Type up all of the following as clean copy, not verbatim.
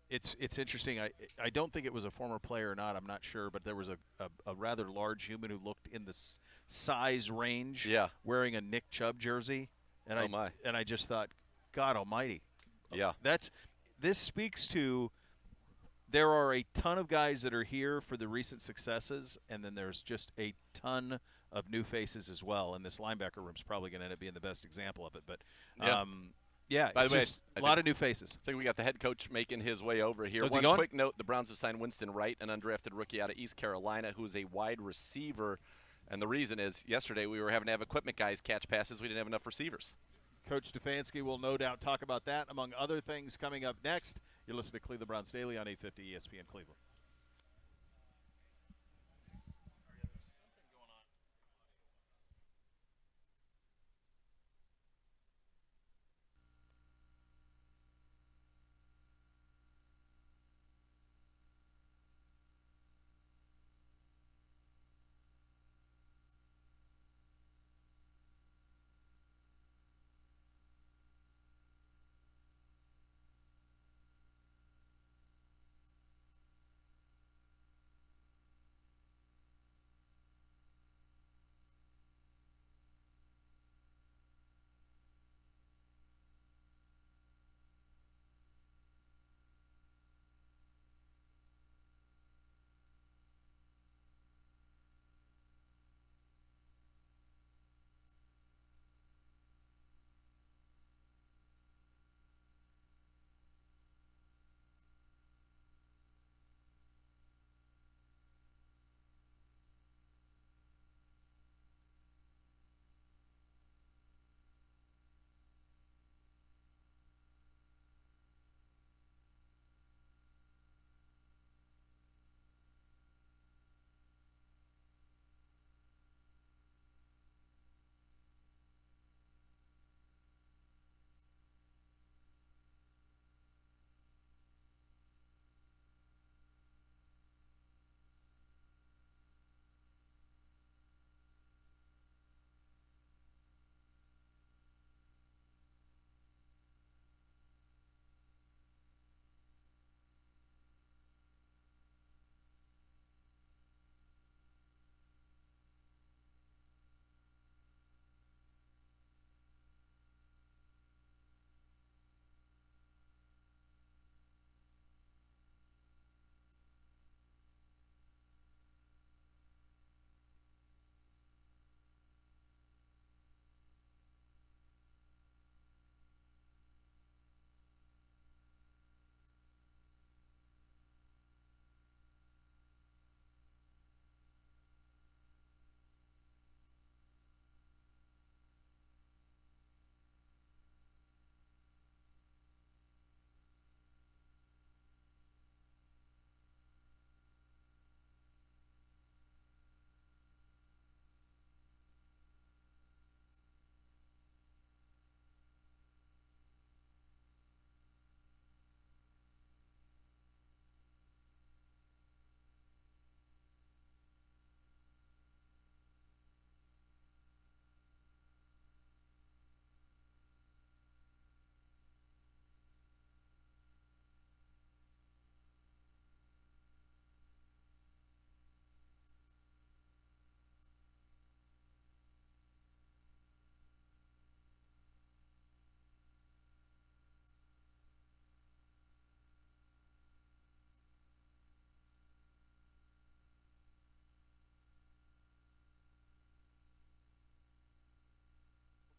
It's interesting. I don't think it was a former player or not. I'm not sure, but there was a rather large human who looked in the size range, Yeah. wearing a Nick Chubb jersey, and Oh my. I just thought, God Almighty, Yeah. this speaks to. There are a ton of guys that are here for the recent successes, and then there's just a ton of new faces as well. And this linebacker room is probably going to end up being the best example of it. But Yeah. yeah, By it's the way, just a lot of new faces. I think we got the head coach making his way over here. Is he One going? quick note, the Browns have signed Winston Wright, an undrafted rookie out of East Carolina, who is a wide receiver. And the reason is yesterday we were having to have equipment guys catch passes. We didn't have enough receivers. Coach Stefansky will no doubt talk about that, among other things, coming up next. You're listening to Cleveland Browns Daily on 850 ESPN Cleveland.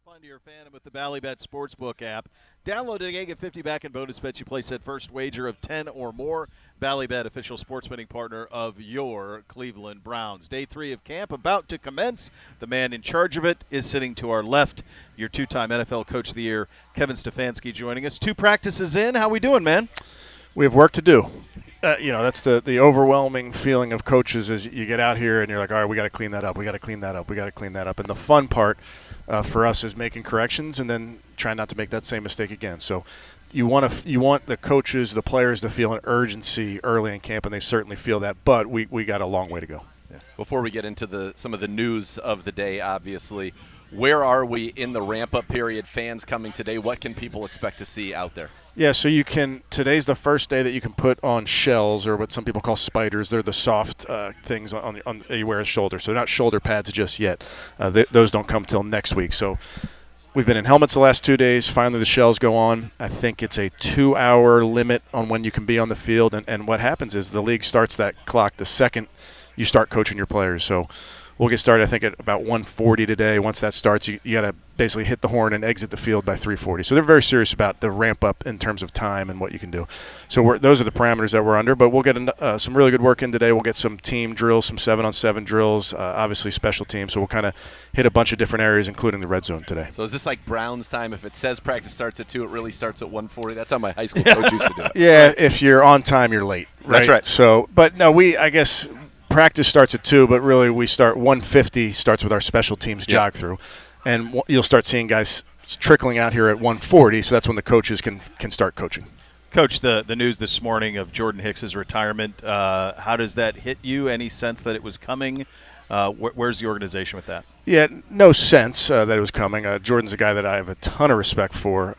Fun to your fan with the Ballybet Sportsbook app. Download it again, get 50 back in bonus bets. You place that first wager of 10 or more. Ballybet, official sports betting partner of your Cleveland Browns. Day 3 of camp about to commence. The man in charge of it is sitting to our left. Your two-time NFL Coach of the Year, Kevin Stefansky, joining us. 2 practices in. How we doing, man? We have work to do. That's the overwhelming feeling of coaches is you get out here and you're like, all right, we got to clean that up. We got to clean that up. We got to clean that up. And the fun part for us is making corrections and then trying not to make that same mistake again. So you want the coaches, the players to feel an urgency early in camp, and they certainly feel that. But we got a long way to go. Yeah. Before we get into some of the news of the day, obviously, where are we in the ramp-up period? Fans coming today, what can people expect to see out there? Yeah, so you can. Today's the first day that you can put on shells, or what some people call spiders. They're the soft things on you wear a shoulder. So they're not shoulder pads just yet. Those don't come till next week. So we've been in helmets the last 2 days. Finally, the shells go on. I think it's a 2-hour limit on when you can be on the field. And what happens is the league starts that clock the second you start coaching your players. So we'll get started, I think, at about 1:40 today. Once that starts, you got to basically hit the horn and exit the field by 3:40. So they're very serious about the ramp up in terms of time and what you can do. So those are the parameters that we're under. But we'll get some really good work in today. We'll get some team drills, some 7-on-7 drills, obviously special teams. So we'll kind of hit a bunch of different areas, including the red zone today. So is this like Brown's time? If it says practice starts at 2, it really starts at 1:40? That's how my high school coach used to do it. Yeah, right. If you're on time, you're late. Right? That's right. So, but no, I guess practice starts at 2, but really we start 1:50 starts with our special teams jog through. And you'll start seeing guys trickling out here at 1:40, so that's when the coaches can start coaching. Coach, the news this morning of Jordan Hicks's retirement, how does that hit you? Any sense that it was coming? Where's the organization with that? Yeah, no sense that it was coming. Jordan's a guy that I have a ton of respect for,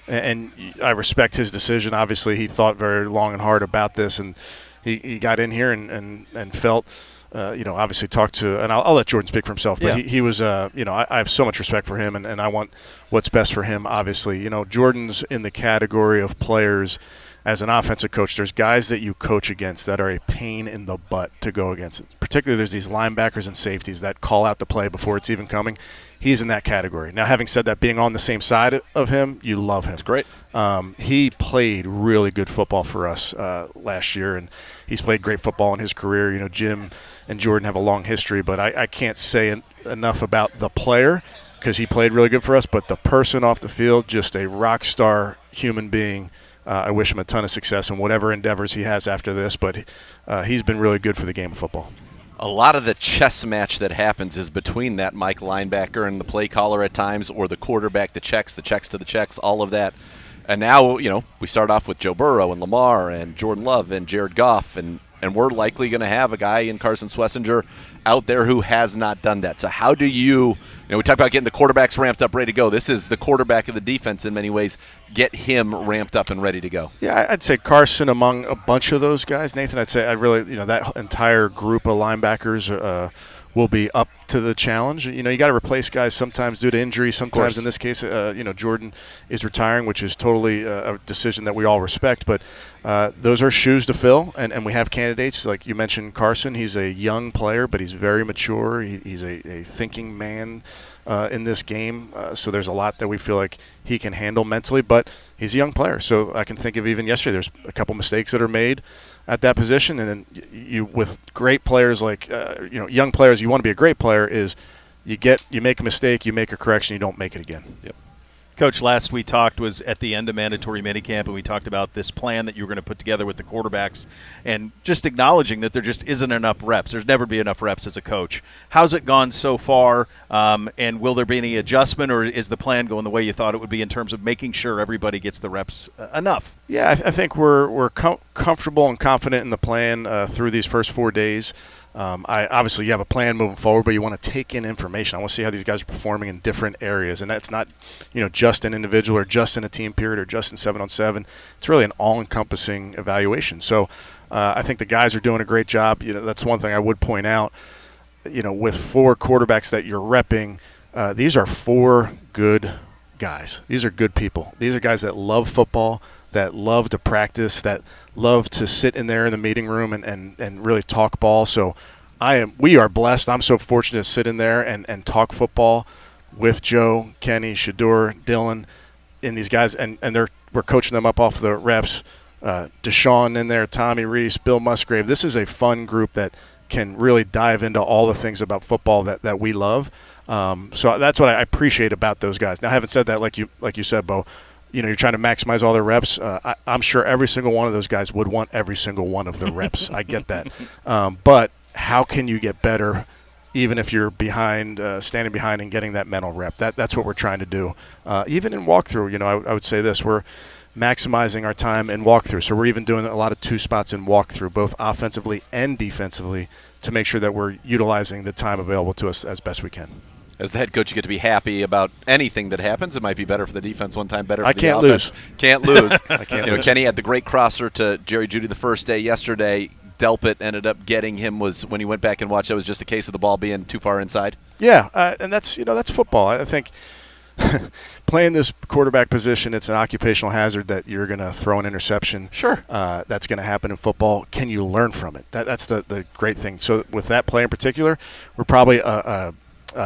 and I respect his decision. Obviously, he thought very long and hard about this, and he got in here and felt – obviously talked to, and I'll let Jordan speak for himself, but he was, I have so much respect for him, and I want what's best for him, obviously. Jordan's in the category of players as an offensive coach. There's guys that you coach against that are a pain in the butt to go against. Particularly there's these linebackers and safeties that call out the play before it's even coming. He's in that category. Now, having said that, being on the same side of him, you love him. It's great. He played really good football for us last year, and he's played great football in his career. Jim and Jordan have a long history, but I can't say enough about the player because he played really good for us, but the person off the field, just a rock star human being. I wish him a ton of success in whatever endeavors he has after this, but he's been really good for the game of football. A lot of the chess match that happens is between that Mike linebacker and the play caller at times, or the quarterback, the checks to the checks, all of that. And now, we start off with Joe Burrow and Lamar and Jordan Love and Jared Goff, and we're likely going to have a guy in Carson Schlesinger out there who has not done that. So how do we talk about getting the quarterbacks ramped up, ready to go. This is the quarterback of the defense in many ways. Get him ramped up and ready to go. Yeah, I'd say Carson among a bunch of those guys. Nathan, I'd say that entire group of linebackers will be up to the challenge. You got to replace guys sometimes due to injury. Sometimes in this case, Jordan is retiring, which is totally a decision that we all respect. But those are shoes to fill, and we have candidates. Like you mentioned, Carson, he's a young player, but he's very mature. He's a thinking man in this game. So there's a lot that we feel like he can handle mentally, but he's a young player. So I can think of even yesterday, there's a couple mistakes that are made at that position, and then you with great players like young players, you want to be a great player is you make a mistake, you make a correction, you don't make it again. Yep. Coach, last we talked was at the end of mandatory minicamp, and we talked about this plan that you were going to put together with the quarterbacks and just acknowledging that there just isn't enough reps. There's never be enough reps as a coach. How's it gone so far, and will there be any adjustment, or is the plan going the way you thought it would be in terms of making sure everybody gets the reps enough? Yeah, I think we're comfortable and confident in the plan through these first 4 days. Obviously, you have a plan moving forward, but you want to take in information. I want to see how these guys are performing in different areas, and that's not, just an individual or just in a team period or just in 7-on-7. It's really an all-encompassing evaluation. So I think the guys are doing a great job. That's one thing I would point out. With 4 quarterbacks that you're repping, these are 4 good guys. These are good people. These are guys that love football, that love to practice, that love to sit in there in the meeting room and really talk ball. So we are blessed. I'm so fortunate to sit in there and talk football with Joe, Kenny, Shador, Dylan, and these guys, and we're coaching them up off the reps. Deshaun in there, Tommy Reese, Bill Musgrave. This is a fun group that can really dive into all the things about football that we love. So that's what I appreciate about those guys. Now, having said that, like you said, Bo, you're trying to maximize all their reps. I'm sure every single one of those guys would want every single one of the reps. I get that. But how can you get better even if you're behind, standing behind and getting that mental rep? That's what we're trying to do. Even in walkthrough, I would say this. We're maximizing our time in walkthrough. So we're even doing a lot of 2 spots in walkthrough, both offensively and defensively, to make sure that we're utilizing the time available to us as best we can. As the head coach, you get to be happy about anything that happens. It might be better for the defense one time, better for I the can't offense. lose. Can't lose. I can't You know, lose. Kenny had the great crosser to Jerry Jeudy the first day yesterday. Delpit ended up getting him. Was when he went back and watched, that was just a case of the ball being too far inside. Yeah, and that's football. I think playing this quarterback position, it's an occupational hazard that you're going to throw an interception. Sure. That's going to happen in football. Can you learn from it? That's the great thing. So with that play in particular, we're probably a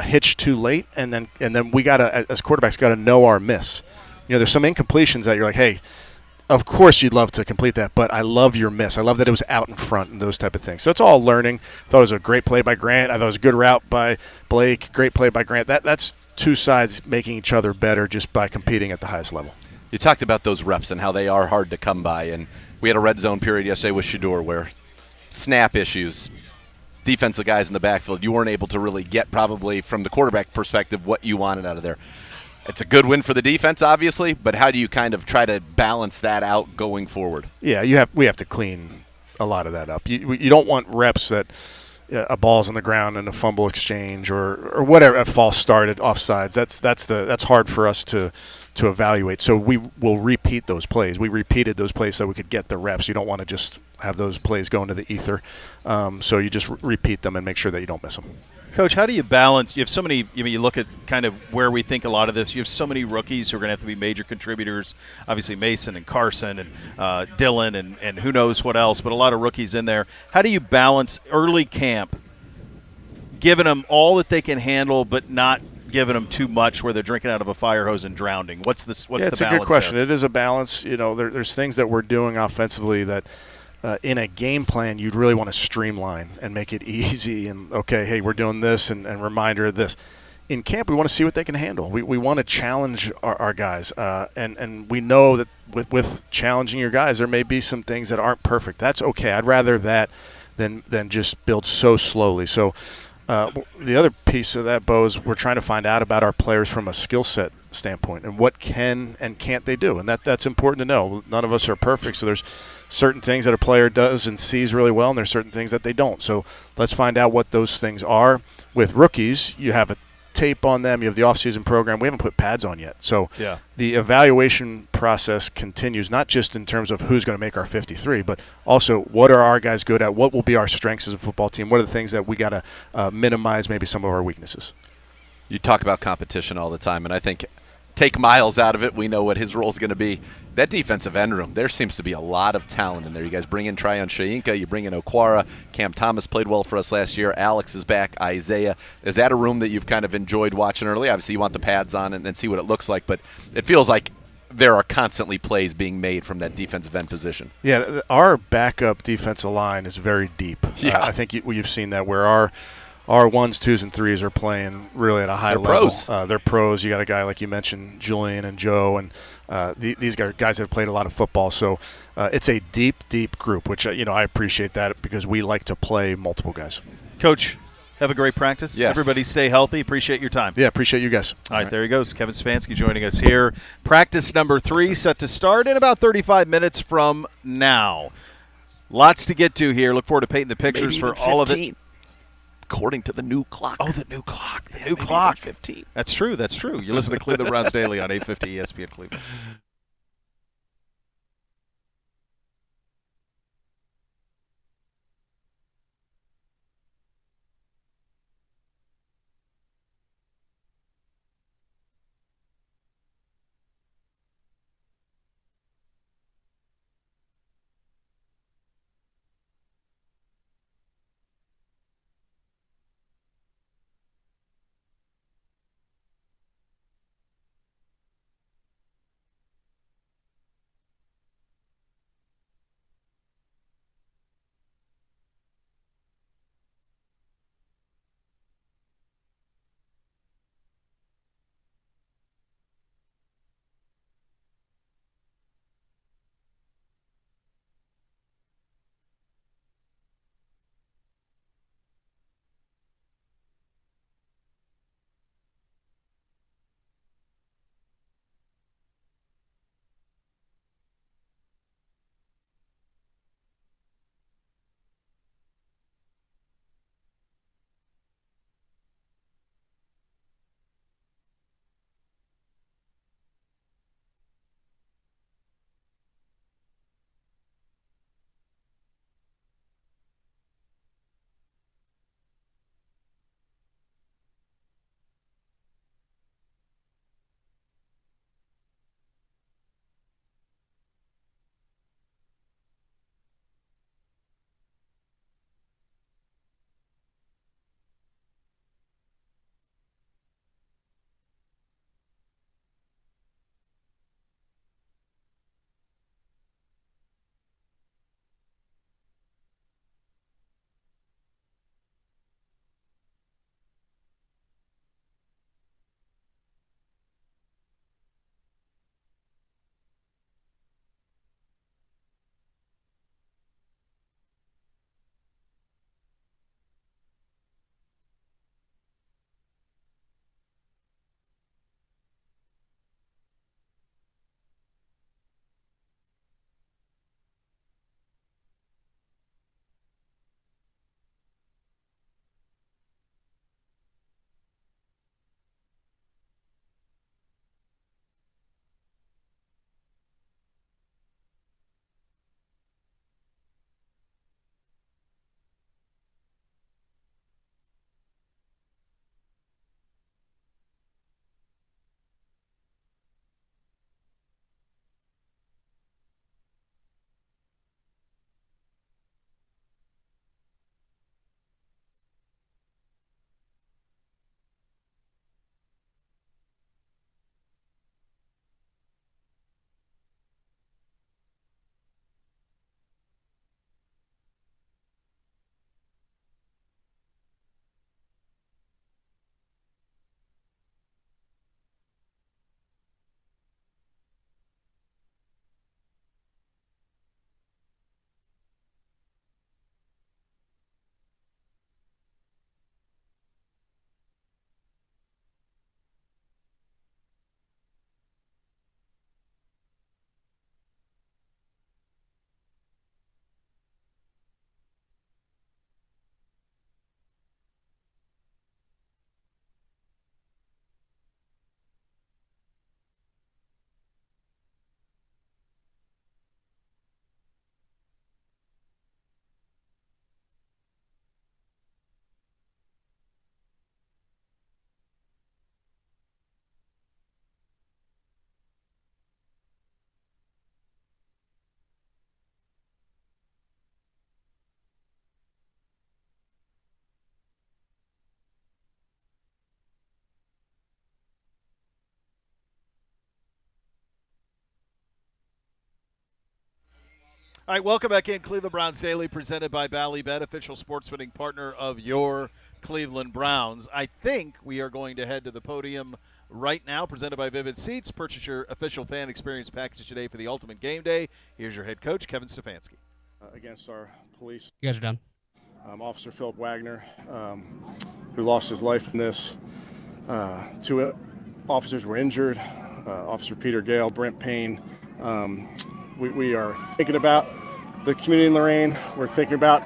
hitch too late, and then we gotta, as quarterbacks, gotta know our miss. You know, there's some incompletions that you're like, hey, of course you'd love to complete that, but I love your miss. I love that it was out in front and those type of things. So it's all learning. I thought it was a great play by Grant. I thought it was a good route by Blake. Great play by Grant. That's two sides making each other better just by competing at the highest level. You talked about those reps and how they are hard to come by, and we had a red zone period yesterday with Shador where snap issues, defensive guys in the backfield, you weren't able to really get probably from the quarterback perspective what you wanted out of there. It's a good win for the defense, obviously, but how do you kind of try to balance that out going forward? Yeah, we have to clean a lot of that up. You don't want reps that a ball's on the ground and a fumble exchange or whatever, a false start at offsides. That's hard for us to evaluate. So we will repeat those plays. We repeated those plays so we could get the reps. You don't want to just have those plays go into the ether. So you just repeat them and make sure that you don't miss them. Coach, how do you balance? You have so many. You look at kind of where we think a lot of this. You have so many rookies who are going to have to be major contributors. Obviously, Mason and Carson and Dylan and who knows what else, but a lot of rookies in there. How do you balance early camp, giving them all that they can handle, but not giving them too much where they're drinking out of a fire hose and drowning? What's the balance? It's a good question. It is a balance. You know, there's things that we're doing offensively that. In a game plan, you'd really want to streamline and make it easy and, okay, hey, we're doing this and reminder of this. In camp, we want to see what they can handle. We want to challenge our guys. And we know that with challenging your guys, there may be some things that aren't perfect. That's okay. I'd rather that than just build so slowly. So the other piece of that, Bo, is we're trying to find out about our players from a skill set standpoint and what can and can't they do. And that's important to know. None of us are perfect, so there's certain things that a player does and sees really well, and there's certain things that they don't. So let's find out what those things are. With rookies, you have a tape on them. You have the off-season program. We haven't put pads on yet. So yeah. The evaluation process continues, not just in terms of who's going to make our 53, but also what are our guys good at, what will be our strengths as a football team, what are the things that we got to minimize maybe some of our weaknesses. You talk about competition all the time, and I think take Miles out of it. We know what his role is going to be. That defensive end room, there seems to be a lot of talent in there. You guys bring in Tryon Shayinka, you bring in Okwara. Cam Thomas played well for us last year. Alex is back. Isaiah. Is that a room that you've kind of enjoyed watching early? Obviously, you want the pads on and see what it looks like, but it feels like there are constantly plays being made from that defensive end position. Yeah, our backup defensive line is very deep. Yeah. I think you've seen that where our 1s, 2s, and 3s are playing really at a high They're level. pros. They're pros. You got a guy like you mentioned, Julian and Joe, and these guys that have played a lot of football. So it's a deep, deep group, which I appreciate that because we like to play multiple guys. Coach, have a great practice. Yes. Everybody stay healthy. Appreciate your time. Yeah, appreciate you guys. All right, there he goes. Kevin Stefansky joining us here. Practice number 3 set to start in about 35 minutes from now. Lots to get to here. Look forward to painting the pictures Maybe for even all of 15. it. According to the new clock. Oh, the new clock. The new Maybe clock. even 15. That's true. That's true. You listen to Cleveland Browns Daily on 850 ESPN Cleveland. All right, welcome back in. Cleveland Browns Daily, presented by Ballybet, official sports betting partner of your Cleveland Browns. I think we are going to head to the podium right now, presented by Vivid Seats. Purchase your official fan experience package today for the ultimate game day. Here's your head coach, Kevin Stefansky. Against our police. You guys are done. Officer Philip Wagner, who lost his life in this. 2 officers were injured. Officer Peter Gale, Brent Payne. We are thinking about the community in Lorraine. We're thinking about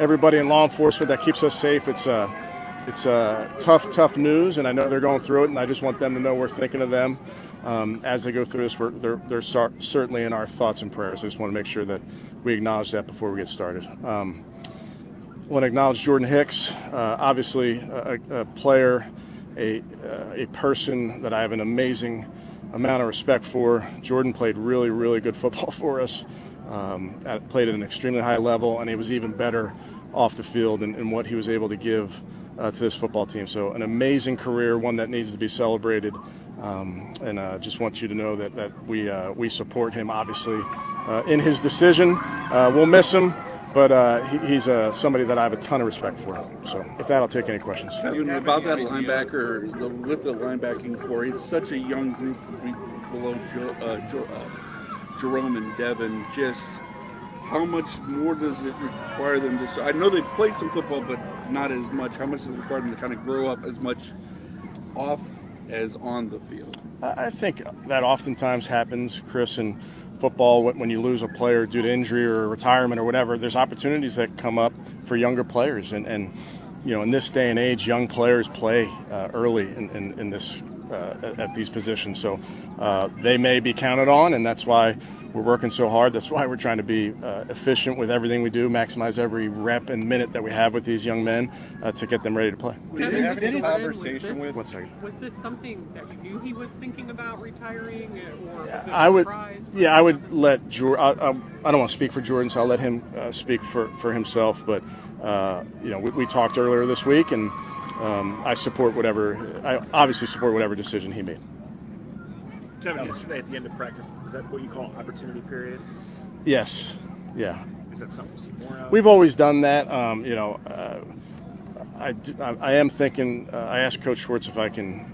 everybody in law enforcement that keeps us safe. It's tough news, and I know they're going through it, and I just want them to know we're thinking of them as they go through this. They're certainly in our thoughts and prayers. I just want to make sure that we acknowledge that before we get started. I want to acknowledge Jordan Hicks, obviously a player, a person that I have an amazing amount of respect for. Jordan played really, really good football for us, played at an extremely high level, and he was even better off the field in what he was able to give to this football team. So an amazing career, one that needs to be celebrated, and just want you to know that we support him, obviously, in his decision. We'll miss him, but he's somebody that I have a ton of respect for. So with that, I'll take any questions. About that linebacker, with the linebacking core, it's such a young group below Jerome and Devin. Just how much more does it require them to? I know they've played some football, but not as much. How much does it require them to kind of grow up as much off as on the field? I think that oftentimes happens, Chris, in football when you lose a player due to injury or retirement or whatever. There's opportunities that come up for younger players, and in this day and age, young players play early in this at these positions. So they may be counted on, and that's why we're working so hard. That's why we're trying to be efficient with everything we do, maximize every rep and minute that we have with these young men to get them ready to play. Was this something that you knew he was thinking about retiring, or was it a surprise? I would let Jordan. I don't want to speak for Jordan, so I'll let him speak for himself. But we talked earlier this week, and I obviously support whatever decision he made. Kevin, yesterday at the end of practice, is that what you call opportunity period? Yes. Yeah. Is that something you see more of? We've always done that. I am thinking. I asked Coach Schwartz if I can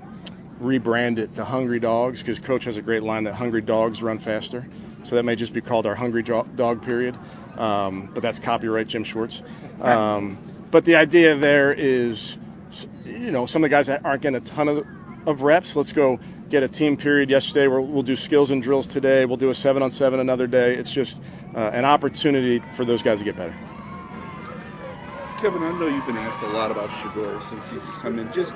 rebrand it to Hungry Dogs, because Coach has a great line that hungry dogs run faster. So that may just be called our Hungry Dog period. But that's copyright Jim Schwartz. But the idea there is, some of the guys that aren't getting a ton of reps, let's go get a team period yesterday. We'll do skills and drills today. We'll do a 7-on-7 another day. It's just an opportunity for those guys to get better. Kevin, I know you've been asked a lot about Shador since he's come in. Just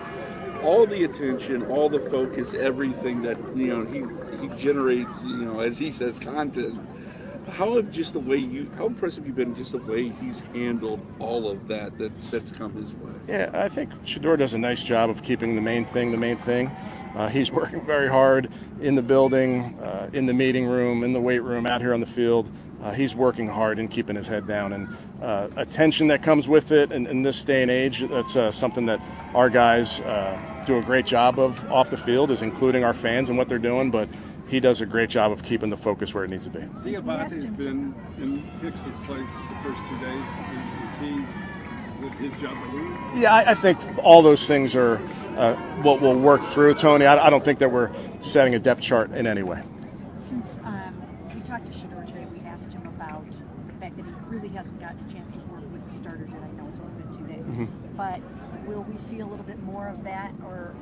all the attention, all the focus, everything that he generates, as he says, content. How impressive you've been just the way he's handled all of that's come his way? Yeah, I think Shador does a nice job of keeping the main thing. He's working very hard in the building, in the meeting room, in the weight room, out here on the field. He's working hard and keeping his head down. And attention that comes with it in this day and age, that's something that our guys do a great job of off the field, is including our fans and what they're doing. But he does a great job of keeping the focus where it needs to be. Stefansky's been in Hicks' place the first 2 days. Is he with his job to lose? Yeah, I think all those things are what we'll work through, Tony. I don't think that we're setting a depth chart in any way. Since we talked to Shador today, we asked him about the fact that he really hasn't gotten a chance to work with the starters yet. I know it's only been 2 days. Mm-hmm. But will we see a little bit more of that, or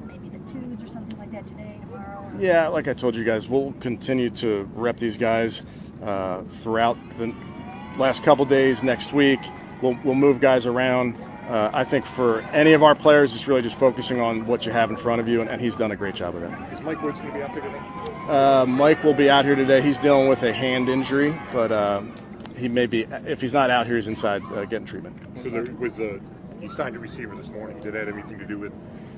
maybe the twos or something like that today, tomorrow? Yeah, like I told you guys, we'll continue to rep these guys throughout the last couple days, next week. We'll move guys around. I think for any of our players, it's really just focusing on what you have in front of you, and he's done a great job of that. Is Mike Woods going to be out there today? Mike will be out here today. He's dealing with a hand injury, but he may be, if he's not out here, he's inside getting treatment. So there was you signed a receiver this morning. Did that have anything to do with?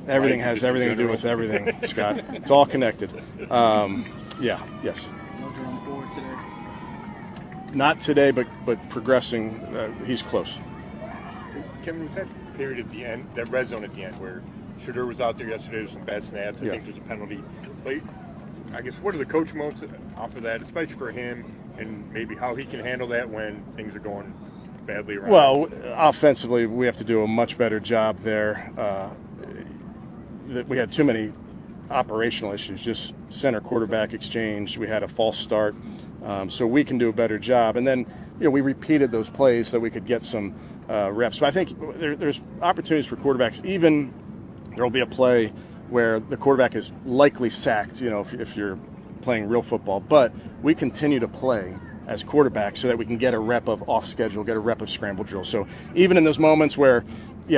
Everything has everything to do with everything, Scott. It's all connected. Yes. No Jerome forward today? Not today, but progressing. He's close. Kevin, was that period at the end, that red zone at the end, where Shador was out there yesterday with some bad snaps? I think there's a penalty. I guess what are the coach notes off of that, especially for him, and maybe how he can handle that when things are going badly around? Well, offensively, we have to do a much better job there. We had too many operational issues, just center quarterback exchange. We had a false start, so we can do a better job. And then, we repeated those plays so we could get some reps. But I think there's opportunities for quarterbacks. Even there will be a play where the quarterback is likely sacked, if you're playing real football. But we continue to play as quarterbacks so that we can get a rep of off schedule, get a rep of scramble drill. So even in those moments where,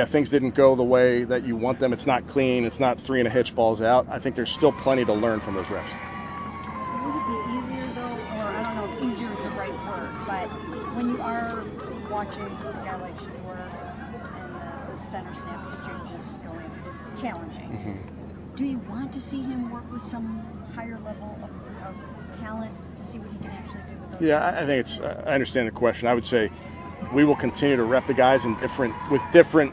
things didn't go the way that you want them, it's not clean, it's not 3 and a hitch balls out, I think there's still plenty to learn from those reps. Would it be easier though, or I don't know if easier is the right word, but when you are watching a guy like Shador and the center snap exchanges going, it's challenging. Mm-hmm. Do you want to see him work with some higher level of talent to see what he can actually do with those? Yeah, I think I understand the question. I would say we will continue to rep the guys with different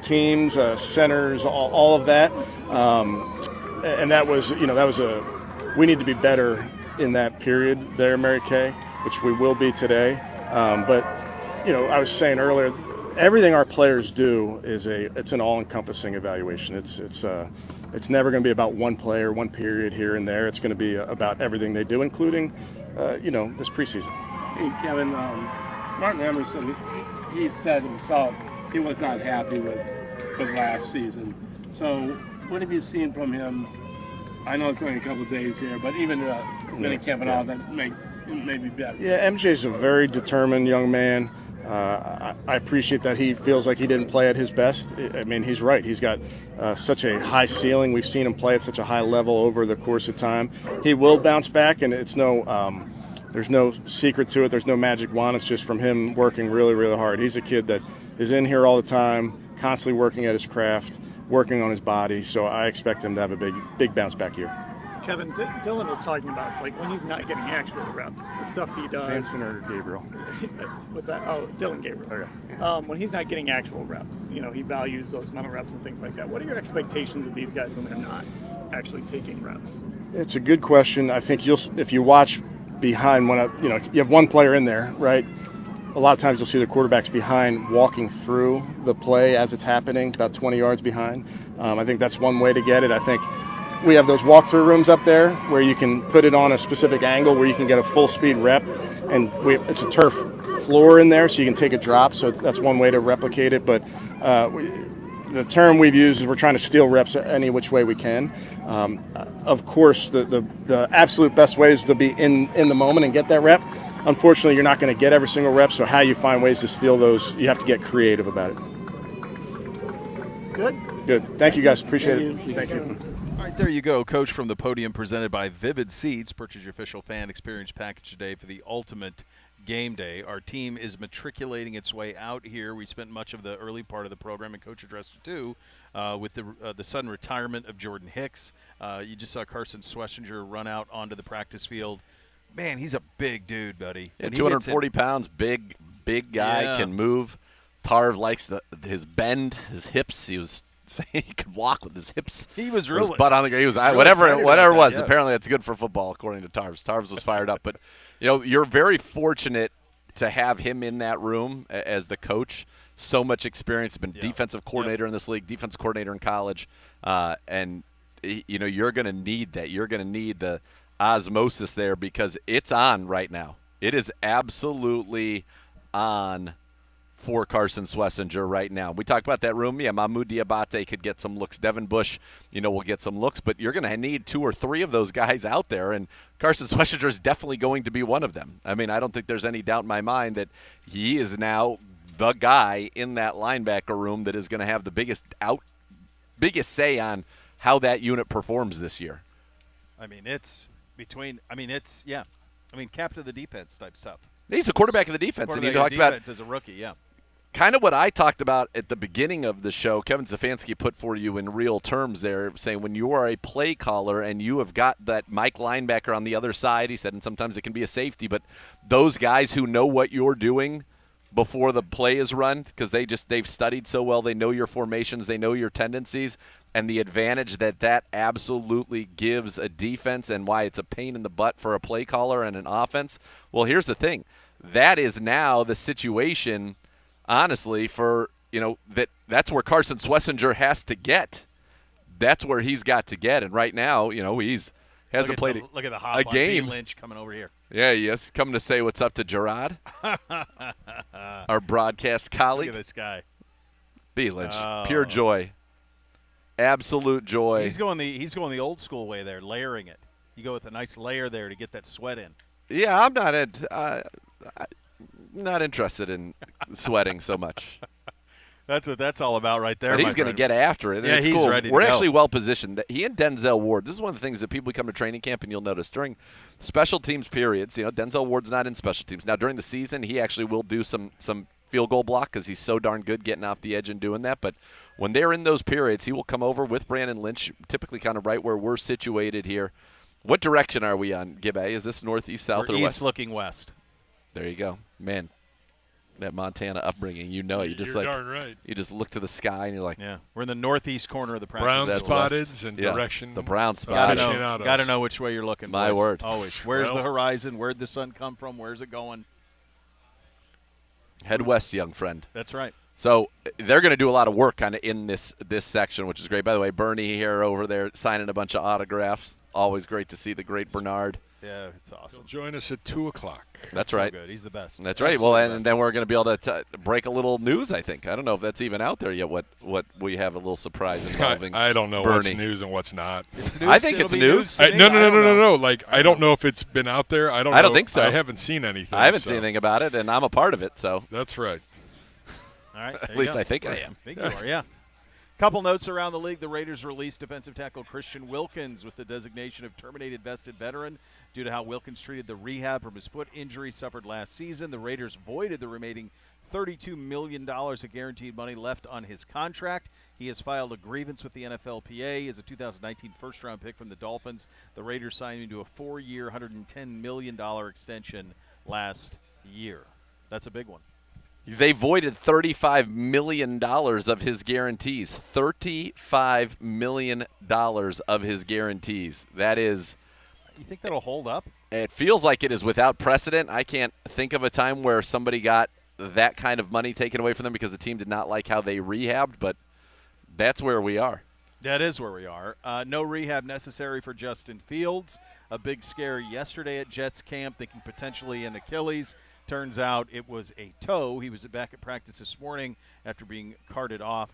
teams, centers, all of that. And that was we need to be better in that period there, Mary Kay, which we will be today. But I was saying earlier, everything our players do it's an all-encompassing evaluation. It's never going to be about one player, one period here and there. It's going to be about everything they do, including this preseason. Hey, Kevin, Martin Emerson, he said himself he was not happy with last season. So what have you seen from him? I know it's only a couple of days here, but even mini camp and all that may be better. Yeah, MJ's a very determined young man. I appreciate that he feels like he didn't play at his best. I mean, he's right. He's got such a high ceiling. We've seen him play at such a high level over the course of time. He will bounce back, and it's there's no secret to it. There's no magic wand. It's just from him working really, really hard. He's a kid that is in here all the time, constantly working at his craft, working on his body. So I expect him to have a big bounce back year. Kevin, Dylan was talking about when he's not getting actual reps, the stuff he does. Samson or Gabriel? What's that? Oh, Dylan Gabriel. Okay. When he's not getting actual reps, he values those mental reps and things like that. What are your expectations of these guys when they're not actually taking reps? It's a good question. I think if you watch behind you have one player in there, right? A lot of times you'll see the quarterbacks behind walking through the play as it's happening, about 20 yards behind. I think that's one way to get it. I think we have those walkthrough rooms up there where you can put it on a specific angle where you can get a full speed rep, and it's a turf floor in there so you can take a drop. So that's one way to replicate it. But the term we've used is we're trying to steal reps any which way we can. Of course, the absolute best way is to be in the moment and get that rep. Unfortunately, you're not going to get every single rep, so how you find ways to steal those, you have to get creative about it. Good. Thank you, guys. Appreciate it. Thank you. All right, there you go. Coach from the podium presented by Vivid Seats. Purchase your official fan experience package today for the ultimate game day. Our team is matriculating its way out here. We spent much of the early part of the program, and Coach addressed it too, with the sudden retirement of Jordan Hicks. You just saw Carson Swessinger run out onto the practice field. Man, he's a big dude, buddy. Yeah, 240 pounds, big guy, can move. Tarv likes his bend, his hips. He was saying he could walk with his hips. He was really his butt on the ground. He was whatever it was. Apparently, that's good for football, according to Tarvs. Tarvs was fired up, but you're very fortunate to have him in that room as the coach. So much experience. Been defensive coordinator in this league, defensive coordinator in college, and you're going to need that. You're going to need the osmosis there because it's on right now. It is absolutely on for Carson Swessinger right now. We talked about that room. Yeah, Mahmoud Diabate could get some looks. Devin Bush, will get some looks, but you're going to need 2 or 3 of those guys out there, and Carson Swessinger is definitely going to be one of them. I mean, I don't think there's any doubt in my mind that he is now the guy in that linebacker room that is going to have the biggest say on how that unit performs this year. I mean, captain of the defense type stuff. He's the quarterback of the defense. Quarterback and you talked about as a rookie, kind of what I talked about at the beginning of the show, Kevin Stefansky put for you in real terms there, saying when you are a play caller and you have got that Mike linebacker on the other side, he said, and sometimes it can be a safety, but those guys who know what you're doing, before the play is run because they've studied so well. They know your formations. They know your tendencies. And the advantage that absolutely gives a defense and why it's a pain in the butt for a play caller and an offense. Well, here's the thing. That is now the situation, honestly, for, that's where Carson Swessinger has to get. That's where he's got to get. And right now, he's hasn't played look at the hop a game. Lynch coming over here. Yeah, yes, coming to say what's up to Gerard, our broadcast colleague. Look at this guy. B. Lynch, pure joy. Absolute joy. He's going the old school way there, layering it. You go with a nice layer there to get that sweat in. Yeah, I'm not interested in sweating so much. That's what that's all about right there. But he's going to get after it. Yeah, it's he's cool. ready to We're go. actually well positioned. He and Denzel Ward. This is one of the things that people come to training camp and you'll notice during special teams periods. Denzel Ward's not in special teams now. During the season, he actually will do some field goal block because he's so darn good getting off the edge and doing that. But when they're in those periods, he will come over with Brandon Lynch, typically kind of right where we're situated here. What direction are we on, Gibbe? Is this northeast, south, We're or west? east looking west. There you go, man. That Montana upbringing, you just You're darn right. You just look to the sky and you're like, yeah. We're in the northeast corner of the practice. Brown That's spotteds west. and Yeah, direction. the brown spotted. Got to know which way you're looking. My boys. word. Always. Where's the horizon? Where'd the sun come from? Where's it going? Head west, young friend. That's right. So they're going to do a lot of work kind of in this section, which is great. By the way, Bernie here over there signing a bunch of autographs. Always great to see the great Bernard. Yeah, it's awesome. He'll join us at 2:00. That's right. So good. He's the best. That's right. Well, and then we're going to be able to break a little news, I think. I don't know if that's even out there yet, what we have a little surprise involving I don't know Bernie. what's news and what's not. It's news. I think it's news. No. Like, I don't know if it's been out there. I don't think so. I haven't seen anything. I haven't seen anything about it, and I'm a part of it, so. That's right. All right. At least I think I am. I think you are, yeah. Couple notes around the league. The Raiders released defensive tackle Christian Wilkins with the designation of terminated vested veteran due to how Wilkins treated the rehab from his foot injury suffered last season. The Raiders voided the remaining $32 million of guaranteed money left on his contract. He has filed a grievance with the NFLPA as a 2019 first-round pick from the Dolphins. The Raiders signed him to a 4-year, $110 million extension last year. That's a big one. They voided $35 million of his guarantees. $35 million of his guarantees. That is. You think that'll hold up? It feels like it is without precedent. I can't think of a time where somebody got that kind of money taken away from them because the team did not like how they rehabbed, but that's where we are. That is where we are. No rehab necessary for Justin Fields. A big scare yesterday at Jets camp, thinking potentially an Achilles. Turns out it was a toe. He was back at practice this morning after being carted off.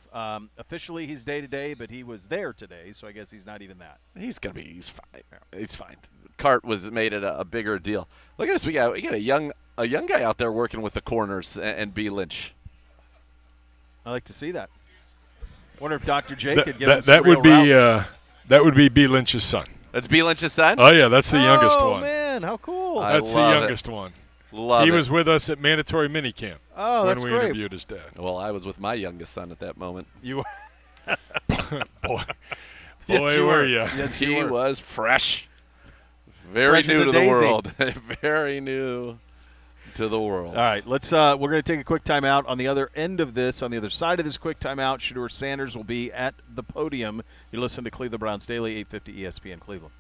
Officially, he's day-to-day, but he was there today, so I guess he's not even that. He's fine. He's fine. Cart made it a bigger deal. Look at this. We got a young guy out there working with the corners and B. Lynch. I like to see that. Wonder if Dr. J could give him that some would real be routes. That would be B. Lynch's son. That's B. Lynch's son? Oh yeah, that's the youngest one. Oh man, how cool! That's the youngest one. He was with us at mandatory minicamp when we interviewed his dad. Well, I was with my youngest son at that moment. You were. Boy, Yes, were you? Yes, he you were. was fresh. Very Fresh new as a to the daisy. world. Very new to the world. All right, let's. We're going to take a quick timeout. On the other end of this, on the other side of this quick timeout, Shador Sanders will be at the podium. You listen to Cleveland Browns Daily, 850 ESPN Cleveland.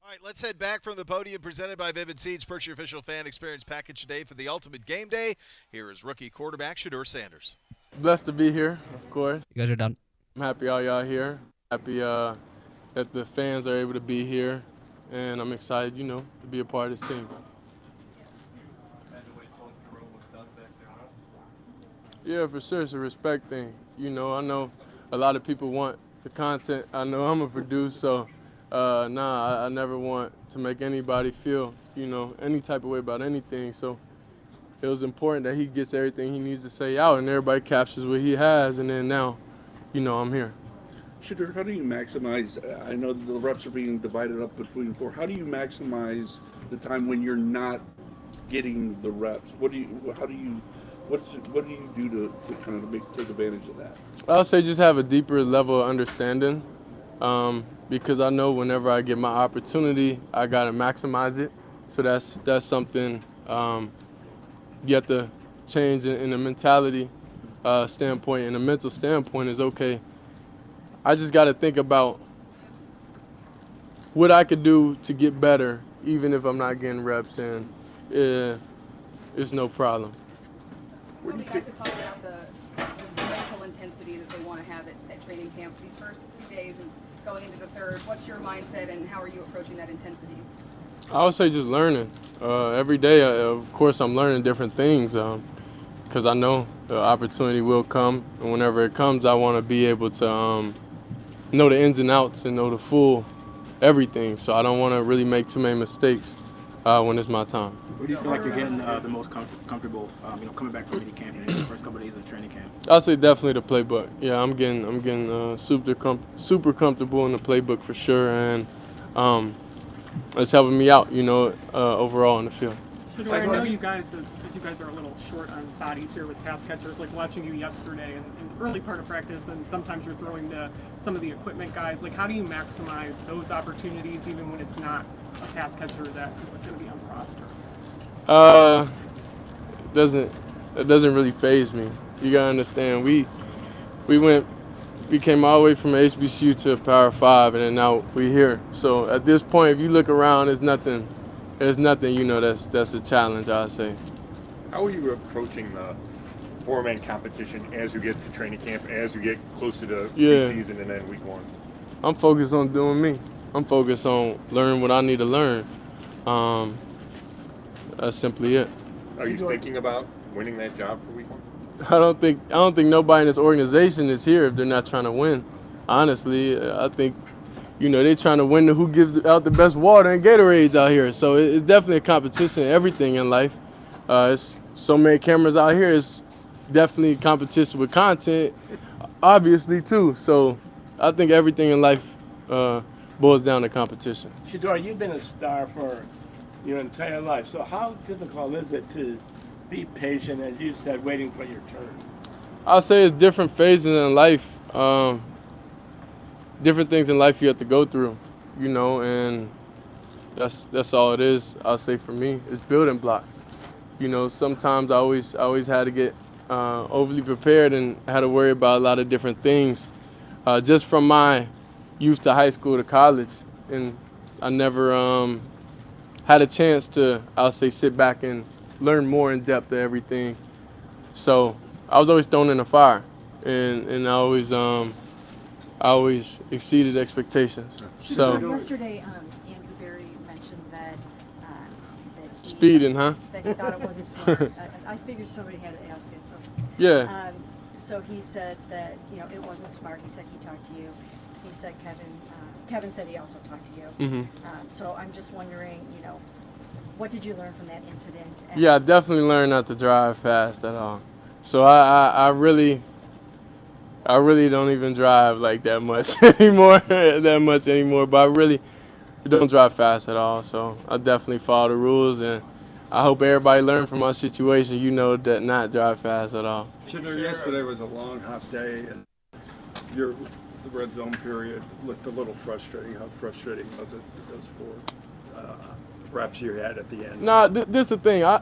All right, let's head back from the podium presented by Vivid Seats. Purchase your official fan experience package today for the ultimate game day. Here is rookie quarterback Shador Sanders. Blessed to be here, of course. You guys are done. I'm happy all y'all here. Happy that the fans are able to be here, and I'm excited, to be a part of this team. Yeah, for sure, it's a respect thing. I know a lot of people want the content. I know I'm a producer, so I never want to make anybody feel, any type of way about anything. So it was important that he gets everything he needs to say out, and everybody captures what he has, and then now, I'm here. Shador, how do you maximize? I know the reps are being divided up between 4. How do you maximize the time when you're not getting the reps? What do you do to kind of take advantage of that? I'll say just have a deeper level of understanding, because I know whenever I get my opportunity, I gotta maximize it. So that's something you have to change in a mentality standpoint and a mental standpoint is okay. I just got to think about what I could do to get better, even if I'm not getting reps, and it's no problem. So you guys have talked about the mental intensity that they want to have at training camp these first 2 days and going into the third. What's your mindset, and how are you approaching that intensity? I would say just learning. Every day, of course, I'm learning different things because I know the opportunity will come, and whenever it comes, I want to be able to know the ins and outs and know the full everything. So I don't want to really make too many mistakes when it's my time. Where do you feel like you're getting the most comfortable, coming back from mini camp and in the first couple of days of training camp? I'll say definitely the playbook. Yeah, I'm getting super comfortable in the playbook for sure, and it's helping me out, overall in the field. Shador, I know you guys are a little short on bodies here with pass catchers. Like watching you yesterday in the early part of practice, and sometimes you're throwing to some of the equipment guys. Like, how do you maximize those opportunities, even when it's not a pass catcher that was going to be on the roster? It doesn't really faze me. You gotta understand, we came all the way from HBCU to Power 5, and then now we're here. So at this point, if you look around, there's nothing, that's a challenge, I'd say. How are you approaching the four-man competition as you get to training camp, as you get closer to preseason and then week 1? I'm focused on doing me. I'm focused on learning what I need to learn. That's simply it. Are you thinking about winning that job for week 1? I don't think nobody in this organization is here if they're not trying to win. Honestly, I think, they're trying to win who gives out the best water and Gatorades out here. So it's definitely a competition in everything in life. It's so many cameras out here. It's definitely competition with content, obviously, too. So I think everything in life boils down to competition. Shador, you've been a star for your entire life. So how difficult is it to be patient, as you said, waiting for your turn? I'll say it's different phases in life. Different things in life you have to go through, and that's all it is. I'll say for me, it's building blocks. Sometimes I always had to get overly prepared and had to worry about a lot of different things, just from my youth to high school to college, and I never had a chance to, I'll say, sit back and learn more in depth of everything. So I was always thrown in the fire, and I always exceeded expectations. So yesterday, Andrew Berry mentioned that speeding, huh? That he thought it wasn't smart. I figured somebody had to ask it. So yeah. So he said that it wasn't smart. He said he talked to you. He said Kevin said he also talked to you. Mm-hmm. So I'm just wondering, what did you learn from that incident? Yeah, I definitely learned not to drive fast at all. So I really don't even drive like that much anymore. But I really don't drive fast at all. So I definitely follow the rules, and I hope everybody learned from my situation. That not drive fast at all. Yesterday was a long, hot day, and the red zone period looked a little frustrating. How frustrating was it? Those 4 reps you had at the end. Nah, this is the thing. I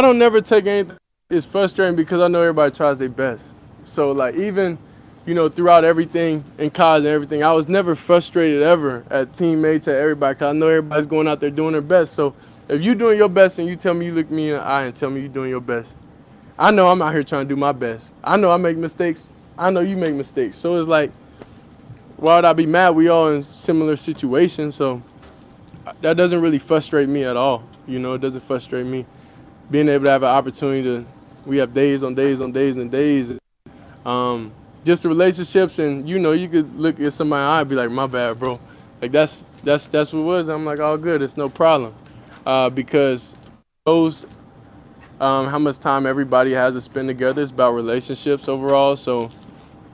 don't never take anything. It's frustrating because I know everybody tries their best. So like even you know, throughout everything in college and everything, I was never frustrated ever at teammates, at everybody, because I know everybody's going out there doing their best. So if you're doing your best and you tell me, you look me in the eye and tell me you're doing your best, I know I'm out here trying to do my best. I know I make mistakes. I know you make mistakes. So it's like, why would I be mad? We all in similar situations, so that doesn't really frustrate me at all. You know, it doesn't frustrate me. Being able to have an opportunity to, we have days on days on days and days. Just the relationships, and you know, you could look at somebody in the eye and be like, my bad, bro. Like that's what it was. I'm like, all good, it's no problem. Because those how much time everybody has to spend together. It's about relationships overall. So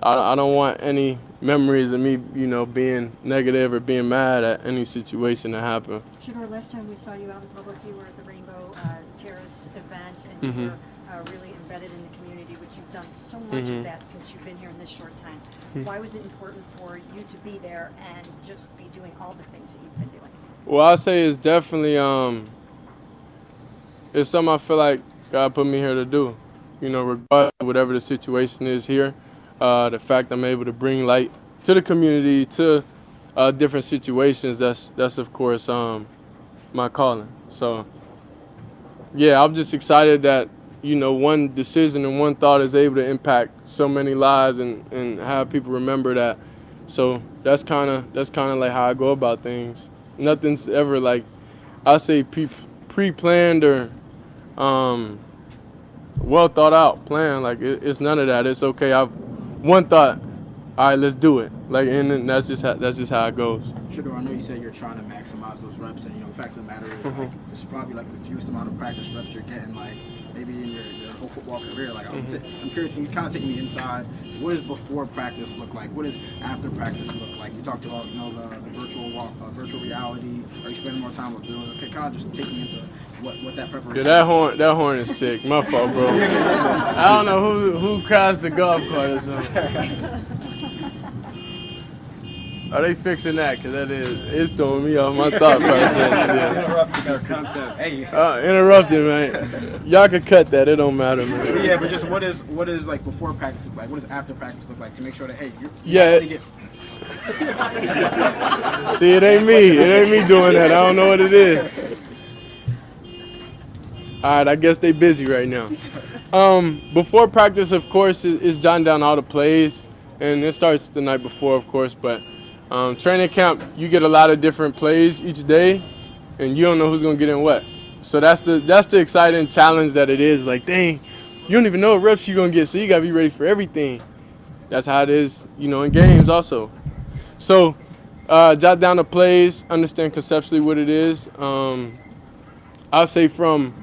I don't want any memories of me, you know, being negative or being mad at any situation that happened. Shador, last time we saw you out in public, you were at the Rainbow Terrace event, and you were really embedded in the community, which you've done so much of that since you've been here in this short time. Why was it important for you to be there and just be doing all the things that you've been doing? Well, I say it's definitely it's something I feel like God put me here to do. You know, regardless of whatever the situation is here, the fact I'm able to bring light to the community, to different situations, that's of course my calling. So yeah, I'm just excited that, you know, one decision and one thought is able to impact so many lives and have people remember that. So that's kind of like how I go about things. Nothing's ever like, I say pre-planned or well thought out plan. Like it's none of that. It's okay. I've one thought. All right, let's do it. Like, and that's just how it goes. Shador, I know you said you're trying to maximize those reps, and you know the fact of the matter is, like, it's probably like the fewest amount of practice reps you're getting, like maybe in your whole football career. Like, I'm curious, can you kind of take me inside? What does before practice look like? What does after practice look like? You talked about, you know, the virtual reality. Are you spending more time with Bill? Okay, kind of just take me into what that preparation. Yeah, that horn is sick. My fault, bro. I don't know who crashed the golf cart or something. Are they fixing that? Because it's throwing me off my thought process. Interrupting our content. Hey. Interrupting, man. Y'all can cut that. It don't matter, man. Yeah, but just what is like before practice look like? What does after practice look like to make sure that, hey, you're get... See, it ain't me. It ain't me doing that. I don't know what it is. All right, I guess they busy right now. Before practice, of course, is jotting down all the plays, and it starts the night before, of course, but training camp, you get a lot of different plays each day, and you don't know who's gonna get in what. So that's the exciting challenge that it is. Like, dang, you don't even know what reps you're gonna get, so you gotta be ready for everything. That's how it is, you know, in games also. So jot down the plays, understand conceptually what it is. I'll say from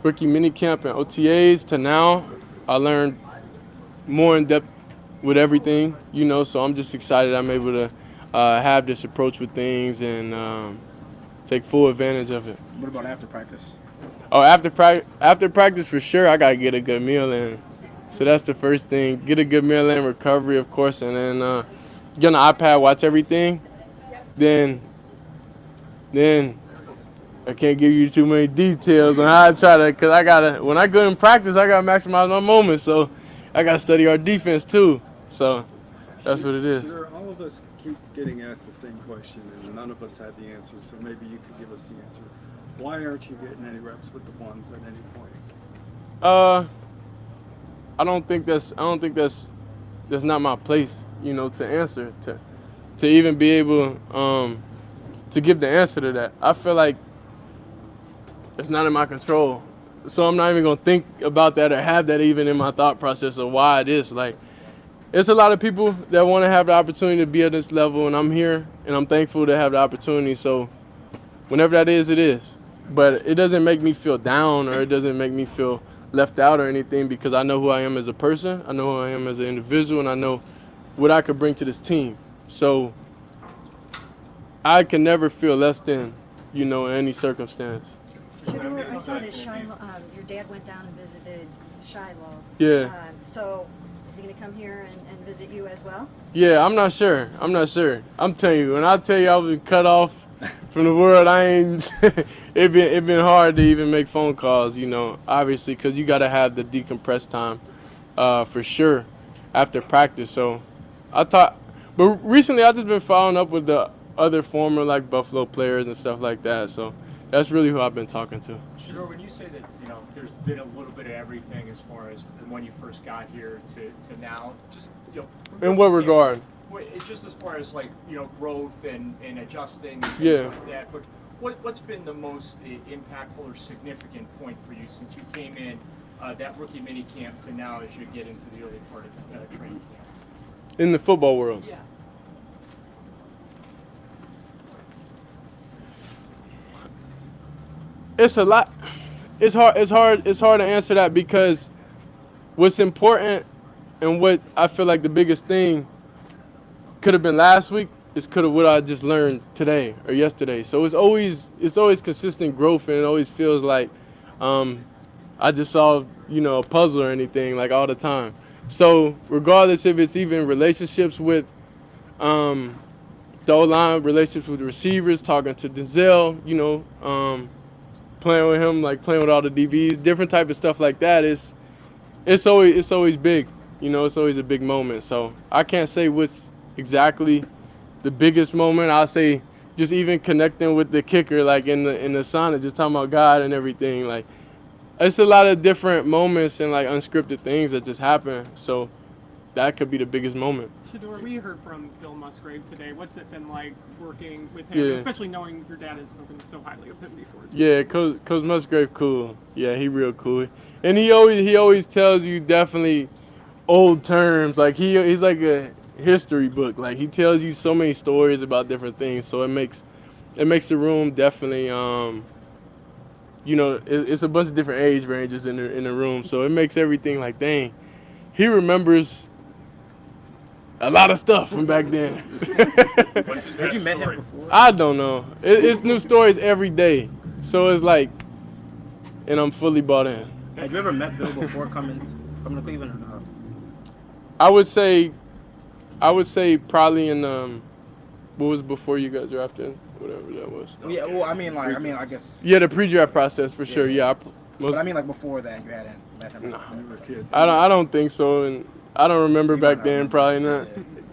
rookie minicamp and OTAs to now, I learned more in depth with everything, you know, so I'm just excited I'm able to have this approach with things and take full advantage of it. What about after practice? Oh, after practice for sure, I gotta get a good meal in. So that's the first thing. Get a good meal in, recovery, of course, and then get on the iPad, watch everything. Then I can't give you too many details on how I try to, because when I go in practice, I gotta maximize my moments. So I gotta study our defense too. So that's what it is. Sure, all of us keep getting asked the same question, and none of us have the answer. So maybe you could give us the answer. Why aren't you getting any reps with the ones at any point? I don't think that's not my place, you know, to answer, to even be able to give the answer to that. I feel like it's not in my control. So I'm not even gonna think about that or have that even in my thought process of why it is. Like, it's a lot of people that want to have the opportunity to be at this level, and I'm here, and I'm thankful to have the opportunity. So whenever that is, it is. But it doesn't make me feel down, or it doesn't make me feel left out or anything, because I know who I am as a person, I know who I am as an individual, and I know what I could bring to this team. So I can never feel less than, you know, in any circumstance. Shador, I saw that Shiloh, your dad went down and visited Shiloh. Yeah. So is he going to come here and visit you as well? Yeah, I'm not sure. I'm telling you, when I tell you I was cut off from the world, it been hard to even make phone calls, you know, obviously, because you got to have the decompressed time for sure. after practice. So but recently I've just been following up with the other former like Buffalo players and stuff like that. So that's really who I've been talking to. Shador, when you say that, there's been a little bit of everything as far as from when you first got here to now, just, in what regard? It's just as far as growth and adjusting and yeah. things like that. But what's been the most impactful or significant point for you since you came in that rookie mini camp to now as you get into the early part of training camp? In the football world? Yeah. It's a lot. It's hard to answer that because what's important and what I feel like the biggest thing could have been last week is could have what I just learned today or yesterday. So it's always consistent growth, and it always feels like I just solved a puzzle or anything like all the time. So regardless if it's even relationships with the O-line, relationships with the receivers, talking to Denzel, playing with him, like playing with all the DBs, different type of stuff like that. It's always big, it's always a big moment. So I can't say what's exactly the biggest moment. I'll say just even connecting with the kicker, like in the sauna, just talking about God and everything. Like it's a lot of different moments and like unscripted things that just happen. So that could be the biggest moment. Shador, we heard from Bill Musgrave today. What's it been like working with him, especially knowing your dad has spoken so highly of him before? Too? Yeah, Coach Musgrave, cool. Yeah, he real cool. And he always tells you definitely old terms. Like he's like a history book. Like he tells you so many stories about different things. So it makes the room definitely it's a bunch of different age ranges in the room. So it makes everything like, dang, he remembers a lot of stuff from back then. Have you met him before? I don't know. It's new stories every day. So it's like, and I'm fully bought in. Had you ever met Bill before coming to Cleveland or not? I would say probably in what was before you got drafted, whatever that was. Yeah, well, I guess. Yeah, the pre-draft process for sure. Yeah, but I mean, like before that, you hadn't met him. No. When you were a kid. I don't think so, and I don't remember back then. Probably not.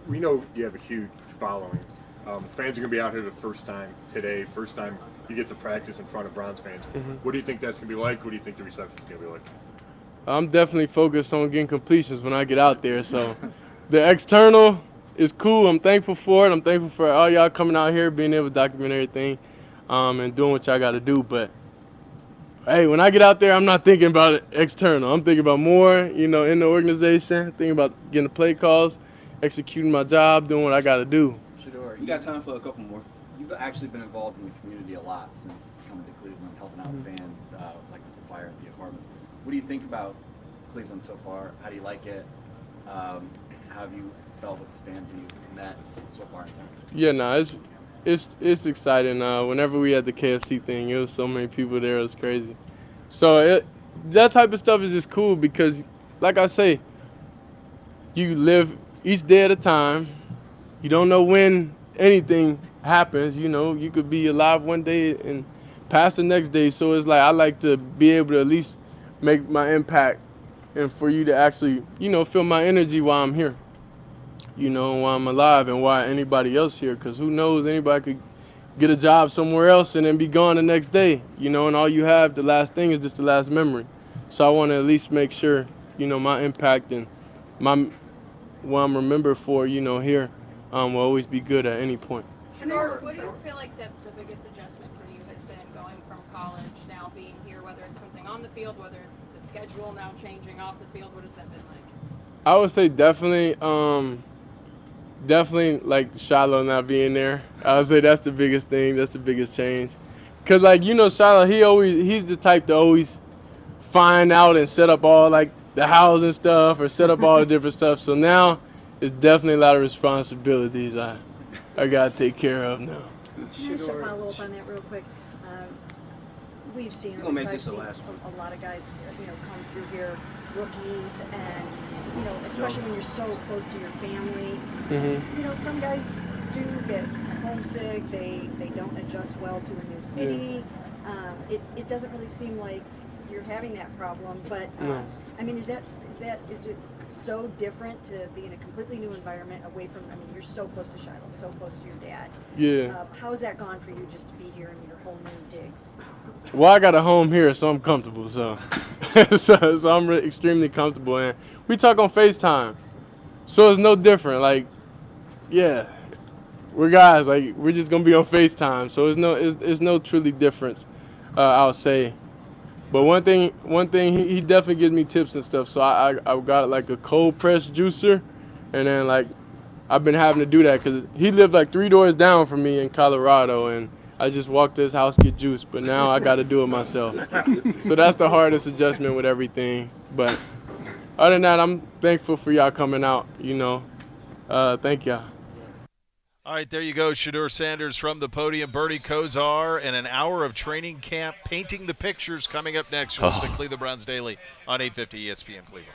We know you have a huge following. Fans are going to be out here the first time today. First time you get to practice in front of Browns fans. Mm-hmm. What do you think that's going to be like? What do you think the reception is going to be like? I'm definitely focused on getting completions when I get out there. So the external is cool. I'm thankful for it. I'm thankful for all y'all coming out here, being able to document everything, and doing what y'all got to do. But hey, when I get out there, I'm not thinking about it external. I'm thinking about more, in the organization, thinking about getting the play calls, executing my job, doing what I got to do. Shador, you got time for a couple more. You've actually been involved in the community a lot since coming to Cleveland, helping out fans, like with the fire at the apartment. What do you think about Cleveland so far? How do you like it? How have you felt with the fans that you've met so far in time? Yeah, it's exciting. Whenever we had the KFC thing, it was so many people there. It was crazy. So that type of stuff is just cool because, like I say, you live each day at a time. You don't know when anything happens. You could be alive one day and pass the next day. So it's like I like to be able to at least make my impact, and for you to actually, feel my energy while I'm here. While I'm alive and why anybody else here, because who knows, anybody could get a job somewhere else and then be gone the next day, and all you have, the last thing is just the last memory. So I want to at least make sure, my impact and what I'm remembered for, here will always be good at any point. Shador, what do you feel like that the biggest adjustment for you has been going from college now being here, whether it's something on the field, whether it's the schedule now changing off the field? What has that been like? I would say definitely like Shiloh not being there. I would say that's the biggest thing. That's the biggest change. Cause Shiloh, he's the type to always find out and set up all like the housing stuff or set up all the different stuff. So now it's definitely a lot of responsibilities I gotta take care of now. Just to follow up on that real quick, we've seen a lot of guys, come through here, rookies, and especially when you're so close to your family. Mm-hmm. Some guys do get homesick. They don't adjust well to a new city. It doesn't really seem like you're having that problem, but no. is it so different to be in a completely new environment away from, I mean, you're so close to Shiloh, so close to your dad. Yeah. How has that gone for you just to be here in your whole new digs? Well, I got a home here, so I'm comfortable. So, so I'm extremely comfortable, and we talk on FaceTime, so it's no different. Like, yeah, we're guys. Like, we're just gonna be on FaceTime, so it's no truly difference. I'll say, but one thing he definitely gives me tips and stuff. So I got like a cold press juicer, and then like I've been having to do that because he lived like 3 doors down from me in Colorado, and I just walked to his house get juice, but now I got to do it myself. So that's the hardest adjustment with everything. But other than that, I'm thankful for y'all coming out. Thank y'all. All right, there you go. Shador Sanders from the podium, Bernie Kosar, and an hour of training camp painting the pictures coming up next. You're listening to Cleveland Browns Daily on 850 ESPN Cleveland.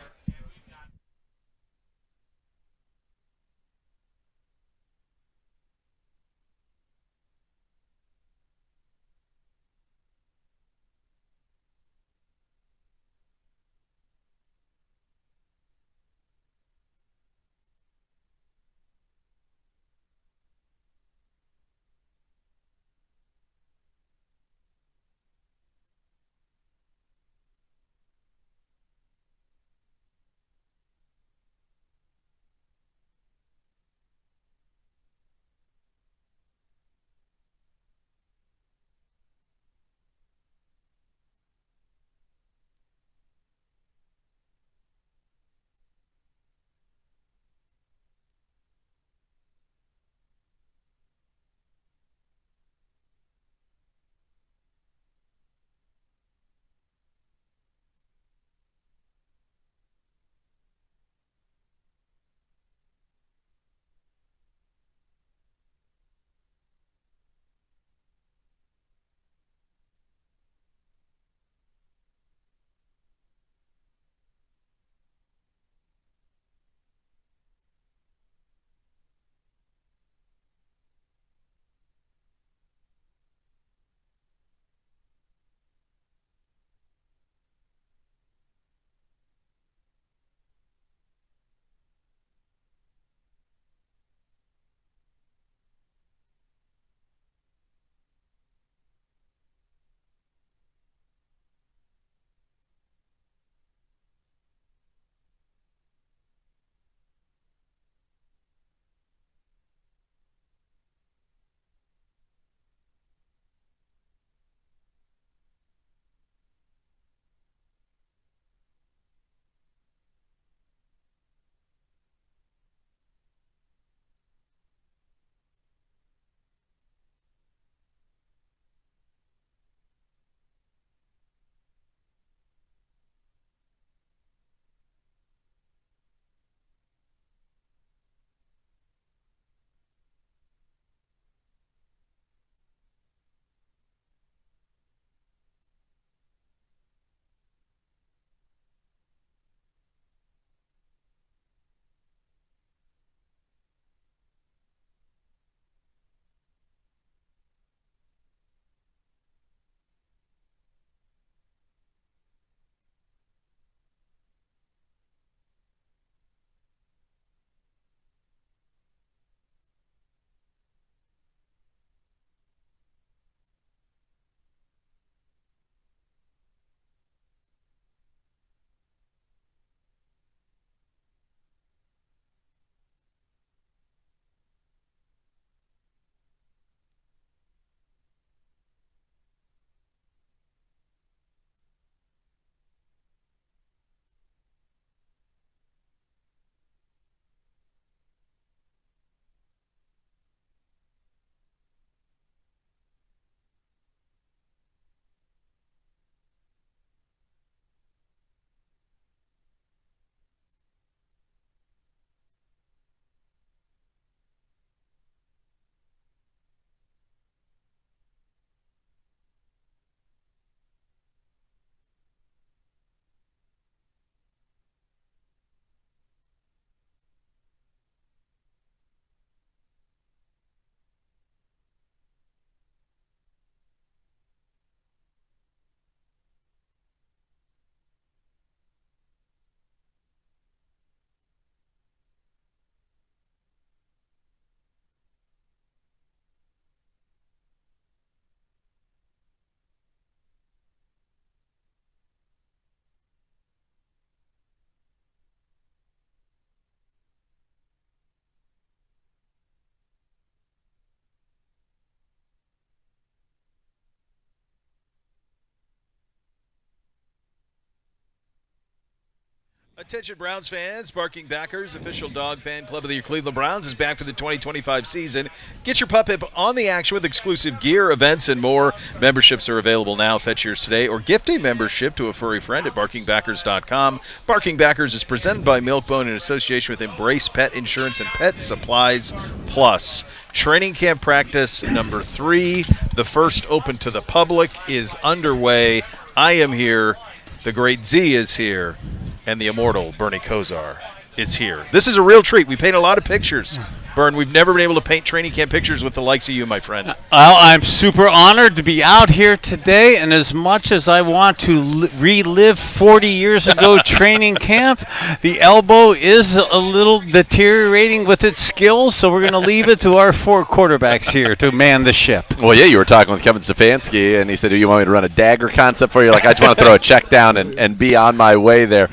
Attention Browns fans, Barking Backers, official dog fan club of the Cleveland Browns, is back for the 2025 season. Get your pup hip on the action with exclusive gear, events, and more. Memberships are available now. Fetch yours today or gift a membership to a furry friend at barkingbackers.com. Barking Backers is presented by Milkbone in association with Embrace Pet Insurance and Pet Supplies Plus. Training camp practice number 3, the first open to the public, is underway. I am here. The great Z is here. And the immortal Bernie Kosar is here. This is a real treat. We paint a lot of pictures. Bern, we've never been able to paint training camp pictures with the likes of you, my friend. Well, I'm super honored to be out here today, and as much as I want to relive 40 years ago training camp, the elbow is a little deteriorating with its skills, so we're going to leave it to our 4 quarterbacks here to man the ship. Well, yeah, you were talking with Kevin Stefansky, and he said, do you want me to run a dagger concept for you? Like, I just want to throw a check down and be on my way there.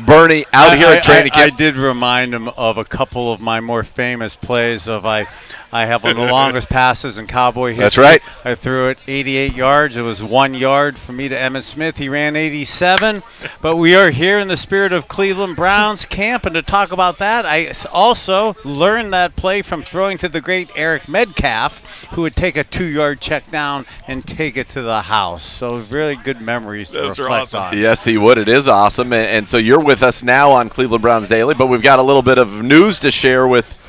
Bernie, out here at training camp. I did remind him of a couple of my more famous plays of I have one of the longest passes in Cowboy history. That's right. I threw it 88 yards. It was 1 yard for me to Emmitt Smith. He ran 87. But we are here in the spirit of Cleveland Browns camp, and to talk about that, I also learned that play from throwing to the great Eric Metcalf, who would take a 2-yard check down and take it to the house. So really good memories to reflect on. Yes, he would. It is awesome. And so you're with us now on Cleveland Browns Daily, but we've got a little bit of news to share with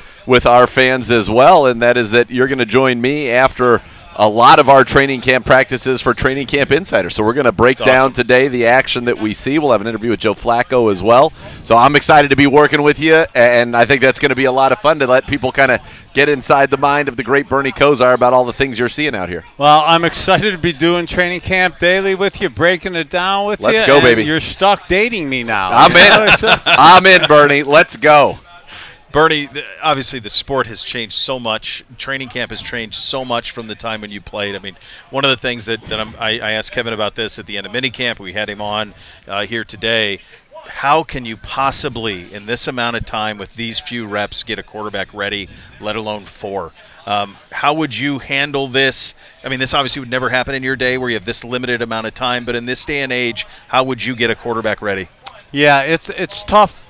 our fans as well, and that is that you're going to join me after a lot of our training camp practices for Training Camp Insider. So we're going to break down today the action that we see. We'll have an interview with Joe Flacco as well. So I'm excited to be working with you, and I think that's going to be a lot of fun to let people kind of get inside the mind of the great Bernie Kosar about all the things you're seeing out here. Well, I'm excited to be doing Training Camp Daily with you, breaking it down with you. Let's go, baby. You're stuck dating me now. I'm in. I'm in, Bernie. Let's go. Bernie, obviously the sport has changed so much. Training camp has changed so much from the time when you played. I mean, one of the things that I asked Kevin about this at the end of minicamp, we had him on here today. How can you possibly, in this amount of time with these few reps, get a quarterback ready, let alone 4? How would you handle this? I mean, this obviously would never happen in your day where you have this limited amount of time, but in this day and age, how would you get a quarterback ready? Yeah, it's tough.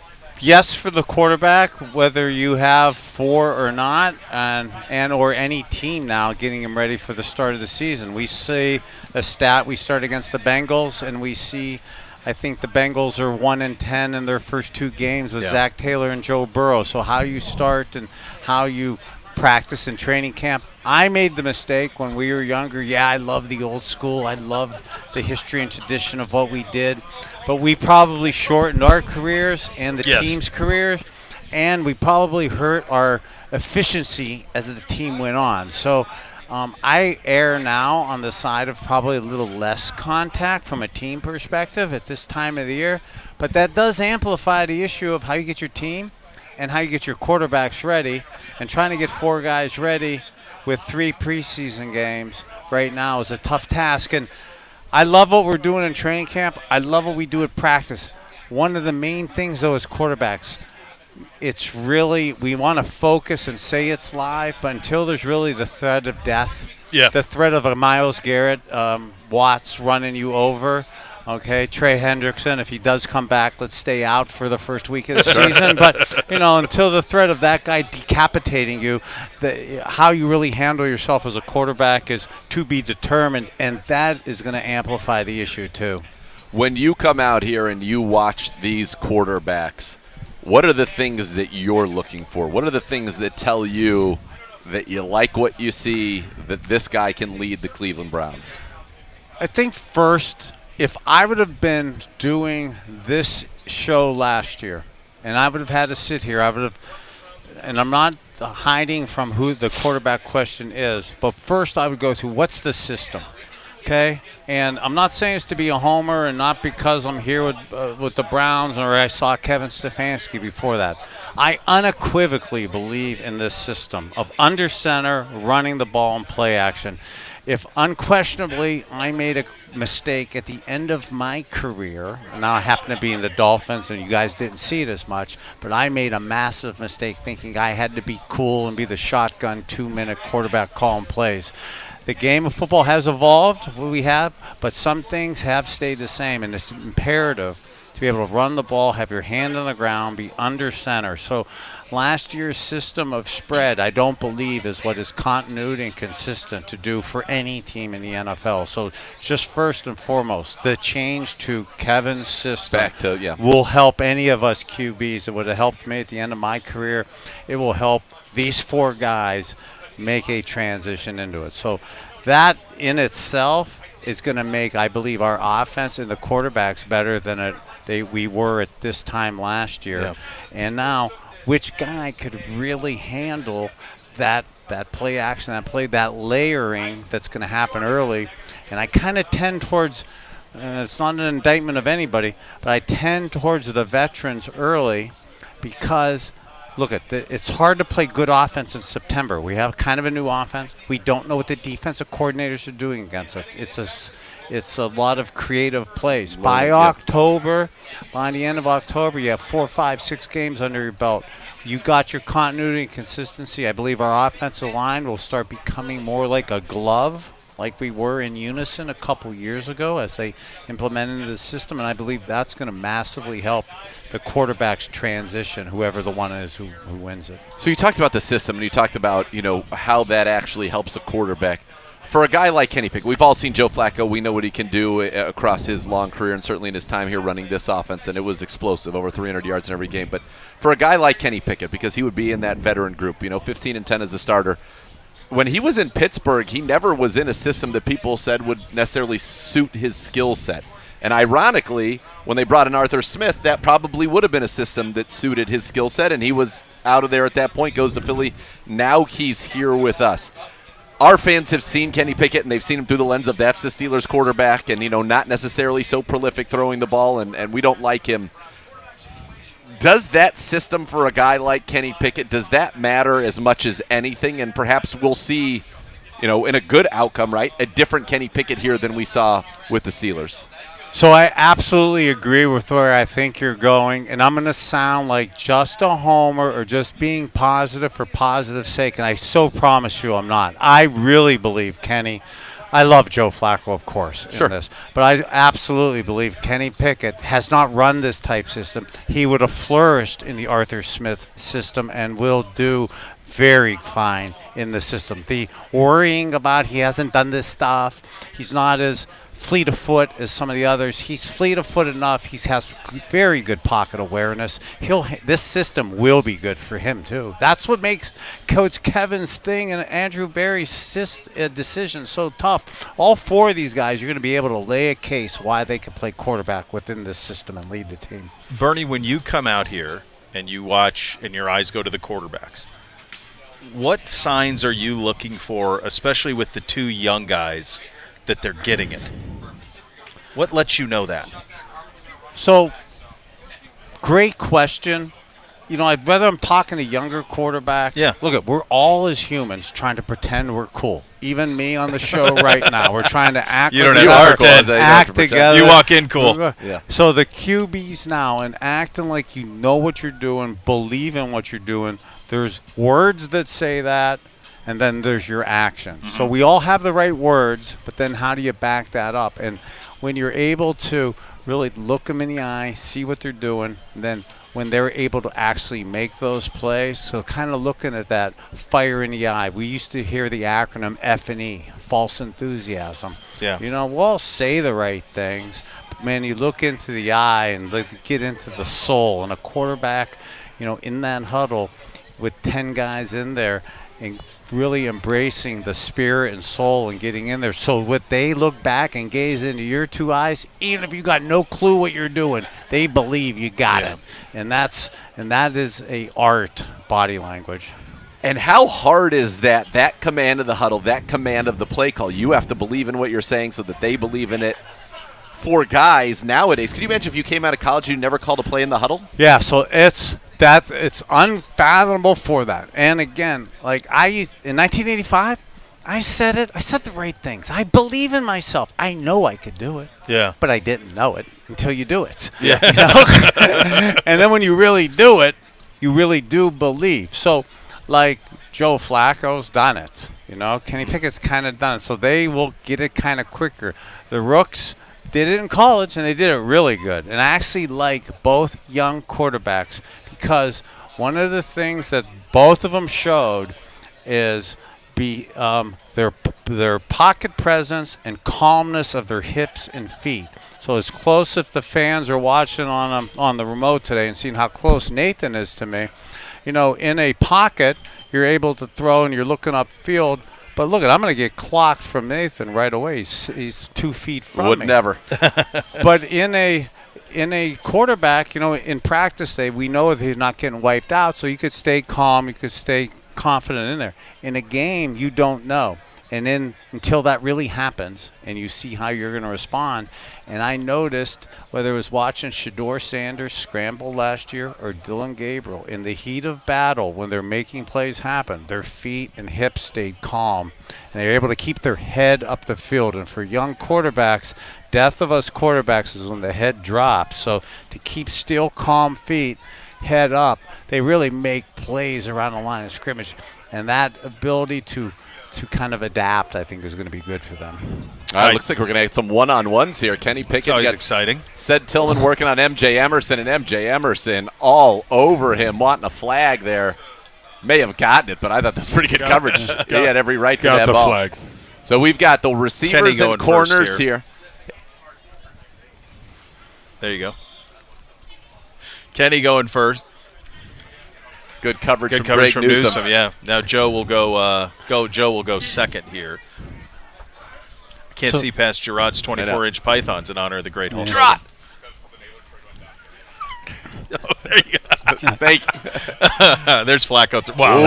Yes, for the quarterback, whether you have 4 or not, and or any team now getting him ready for the start of the season. We see a stat. We start against the Bengals, and we see, I think the Bengals are 1-10 in their first 2 games with Zach Taylor and Joe Burrow. So how you start and how you practice in training camp. I made the mistake when we were younger. Yeah, I love the old school. I love the history and tradition of what we did. But we probably shortened our careers and the team's careers, and we probably hurt our efficiency as the team went on. So I err now on the side of probably a little less contact from a team perspective at this time of the year. But that does amplify the issue of how you get your team and how you get your quarterbacks ready. And trying to get 4 guys ready with 3 preseason games right now is a tough task. And I love what we're doing in training camp. I love what we do at practice. One of the main things, though, is quarterbacks. It's really, we want to focus and say it's live, but until there's really the threat of death, the threat of a Myles Garrett, Watts running you over, okay, Trey Hendrickson, if he does come back, let's stay out for the first week of the season. But, until the threat of that guy decapitating you, how you really handle yourself as a quarterback is to be determined, and that is going to amplify the issue too. When you come out here and you watch these quarterbacks, what are the things that you're looking for? What are the things that tell you that you like what you see, that this guy can lead the Cleveland Browns? I think first, if I would have been doing this show last year, and I would have had to sit here, and I'm not hiding from who the quarterback question is, but first I would go through what's the system, okay? And I'm not saying it's to be a homer and not because I'm here with the Browns or I saw Kevin Stefansky before that. I unequivocally believe in this system of under center, running the ball and play action. If unquestionably I made a mistake at the end of my career, and now I happen to be in the Dolphins and you guys didn't see it as much, but I made a massive mistake thinking I had to be cool and be the shotgun 2-minute quarterback calling plays. The game of football has evolved, but some things have stayed the same, and it's imperative to be able to run the ball, have your hand on the ground, be under center. So last year's system of spread, I don't believe, is what is continuity and consistent to do for any team in the NFL. So just first and foremost, the change to Kevin's system will help any of us QBs. It would have helped me at the end of my career. It will help these 4 guys make a transition into it. So that in itself is going to make, I believe, our offense and the quarterbacks better than we were at this time last year. Yeah. And now, which guy could really handle that play action, that layering that's going to happen early? And I kind of tend towards, it's not an indictment of anybody, but I tend towards the veterans early because, look, it's hard to play good offense in September. We have kind of a new offense. We don't know what the defensive coordinators are doing against us. It's a lot of creative plays. By October, by the end of October, you have 4, 5, 6 games under your belt. You got your continuity and consistency. I believe our offensive line will start becoming more like a glove, like we were in unison a couple years ago as they implemented the system, and I believe that's going to massively help the quarterback's transition, whoever the one is who wins it. So you talked about the system, and you talked about, how that actually helps a quarterback. For a guy like Kenny Pickett, we've all seen Joe Flacco. We know what he can do across his long career and certainly in his time here running this offense, and it was explosive, over 300 yards in every game. But for a guy like Kenny Pickett, because he would be in that veteran group, 15-10 as a starter, when he was in Pittsburgh, he never was in a system that people said would necessarily suit his skill set. And ironically, when they brought in Arthur Smith, that probably would have been a system that suited his skill set, and he was out of there at that point, goes to Philly. Now he's here with us. Our fans have seen Kenny Pickett, and they've seen him through the lens of that's the Steelers quarterback and, not necessarily so prolific throwing the ball, and we don't like him. Does that system for a guy like Kenny Pickett, does that matter as much as anything? And perhaps we'll see, in a good outcome, right, a different Kenny Pickett here than we saw with the Steelers. So I absolutely agree with where I think you're going, and I'm going to sound like just a homer or just being positive for positive's sake, and I so promise you I'm not. I really believe Kenny. I love Joe Flacco, of course, in this, but I absolutely believe Kenny Pickett has not run this type system. He would have flourished in the Arthur Smith system and will do very fine in the system. The worrying about he hasn't done this stuff, he's not as fleet of foot as some of the others. He's fleet of foot enough. He has very good pocket awareness. This system will be good for him too. That's what makes Coach Kevin Sting and Andrew Berry's decision so tough. All 4 of these guys, you're going to be able to lay a case why they can play quarterback within this system and lead the team. Bernie, when you come out here and you watch and your eyes go to the quarterbacks, what signs are you looking for, especially with the 2 young guys, that they're getting it? What lets you know that? So, great question. I'd rather I'm talking to younger quarterbacks. Yeah. Look, we're all as humans trying to pretend we're cool. Even me on the show right now. We're trying to act. You don't have to pretend. Act together. You walk in cool. Yeah. So the QBs now, and acting like you know what you're doing, believe in what you're doing. There's words that say that, and then there's your actions. Mm-hmm. So we all have the right words, but then how do you back that up? And when you're able to really look them in the eye, see what they're doing, and then when they're able to actually make those plays, so kind of looking at that fire in the eye. We used to hear the acronym F&E, false enthusiasm. Yeah. We'll all say the right things, but man, you look into the eye and get into the soul. And a quarterback, in that huddle with 10 guys in there and really embracing the spirit and soul and getting in there. So what they look back and gaze into your 2 eyes, even if you got no clue what you're doing, they believe you got it. And that is a art, body language. And how hard is that command of the huddle, that command of the play call? You have to believe in what you're saying so that they believe in it. For guys nowadays, could you imagine if you came out of college and you never called a play in the huddle? Yeah, so it's unfathomable for that. And again, in 1985, I said the right things. I believe in myself. I know I could do it. Yeah. But I didn't know it until you do it. Yeah. And then when you really do it, you really do believe. So, Joe Flacco's done it. Kenny Pickett's kind of done it. So they will get it kind of quicker. The rooks, did it in college, and they did it really good. And I actually like both young quarterbacks because one of the things that both of them showed is their pocket presence and calmness of their hips and feet. So it's close if the fans are watching on the remote today and seeing how close Nathan is to me. You know, in a pocket, you're able to throw and you're looking upfield. But look, I'm going to get clocked from Nathan right away. He's 2 feet from me. Would never. But in a quarterback, you know, in practice day, we know that he's not getting wiped out, so you could stay calm, you could stay confident in there. In a game, you don't know. And then until that really happens and you see how you're going to respond. And I noticed, whether it was watching Shador Sanders scramble last year or Dylan Gabriel, in the heat of battle, when they're making plays happen, their feet and hips stayed calm. And they were able to keep their head up the field. And for young quarterbacks, death of us quarterbacks is when the head drops. So to keep still calm feet, head up, they really make plays around the line of scrimmage. And that ability to kind of adapt, I think, is going to be good for them. All right, looks like we're going to get some one-on-ones here. Kenny Pickett. It's always exciting. Said Tillman working on M.J. Emerson, and M.J. Emerson all over him, wanting a flag there. May have gotten it, but I thought that was pretty good coverage. He had every right to that ball. Flag. So we've got the receivers and corners here. There you go. Kenny going first. Good coverage. Good coverage from Newsome. Yeah. Now Joe will go. Joe will go second here. I can't see past Gerard's 24-inch pythons in honor of the great Hulk. Gerard. Oh, there you go. Thank you. There's Flacco. Wow,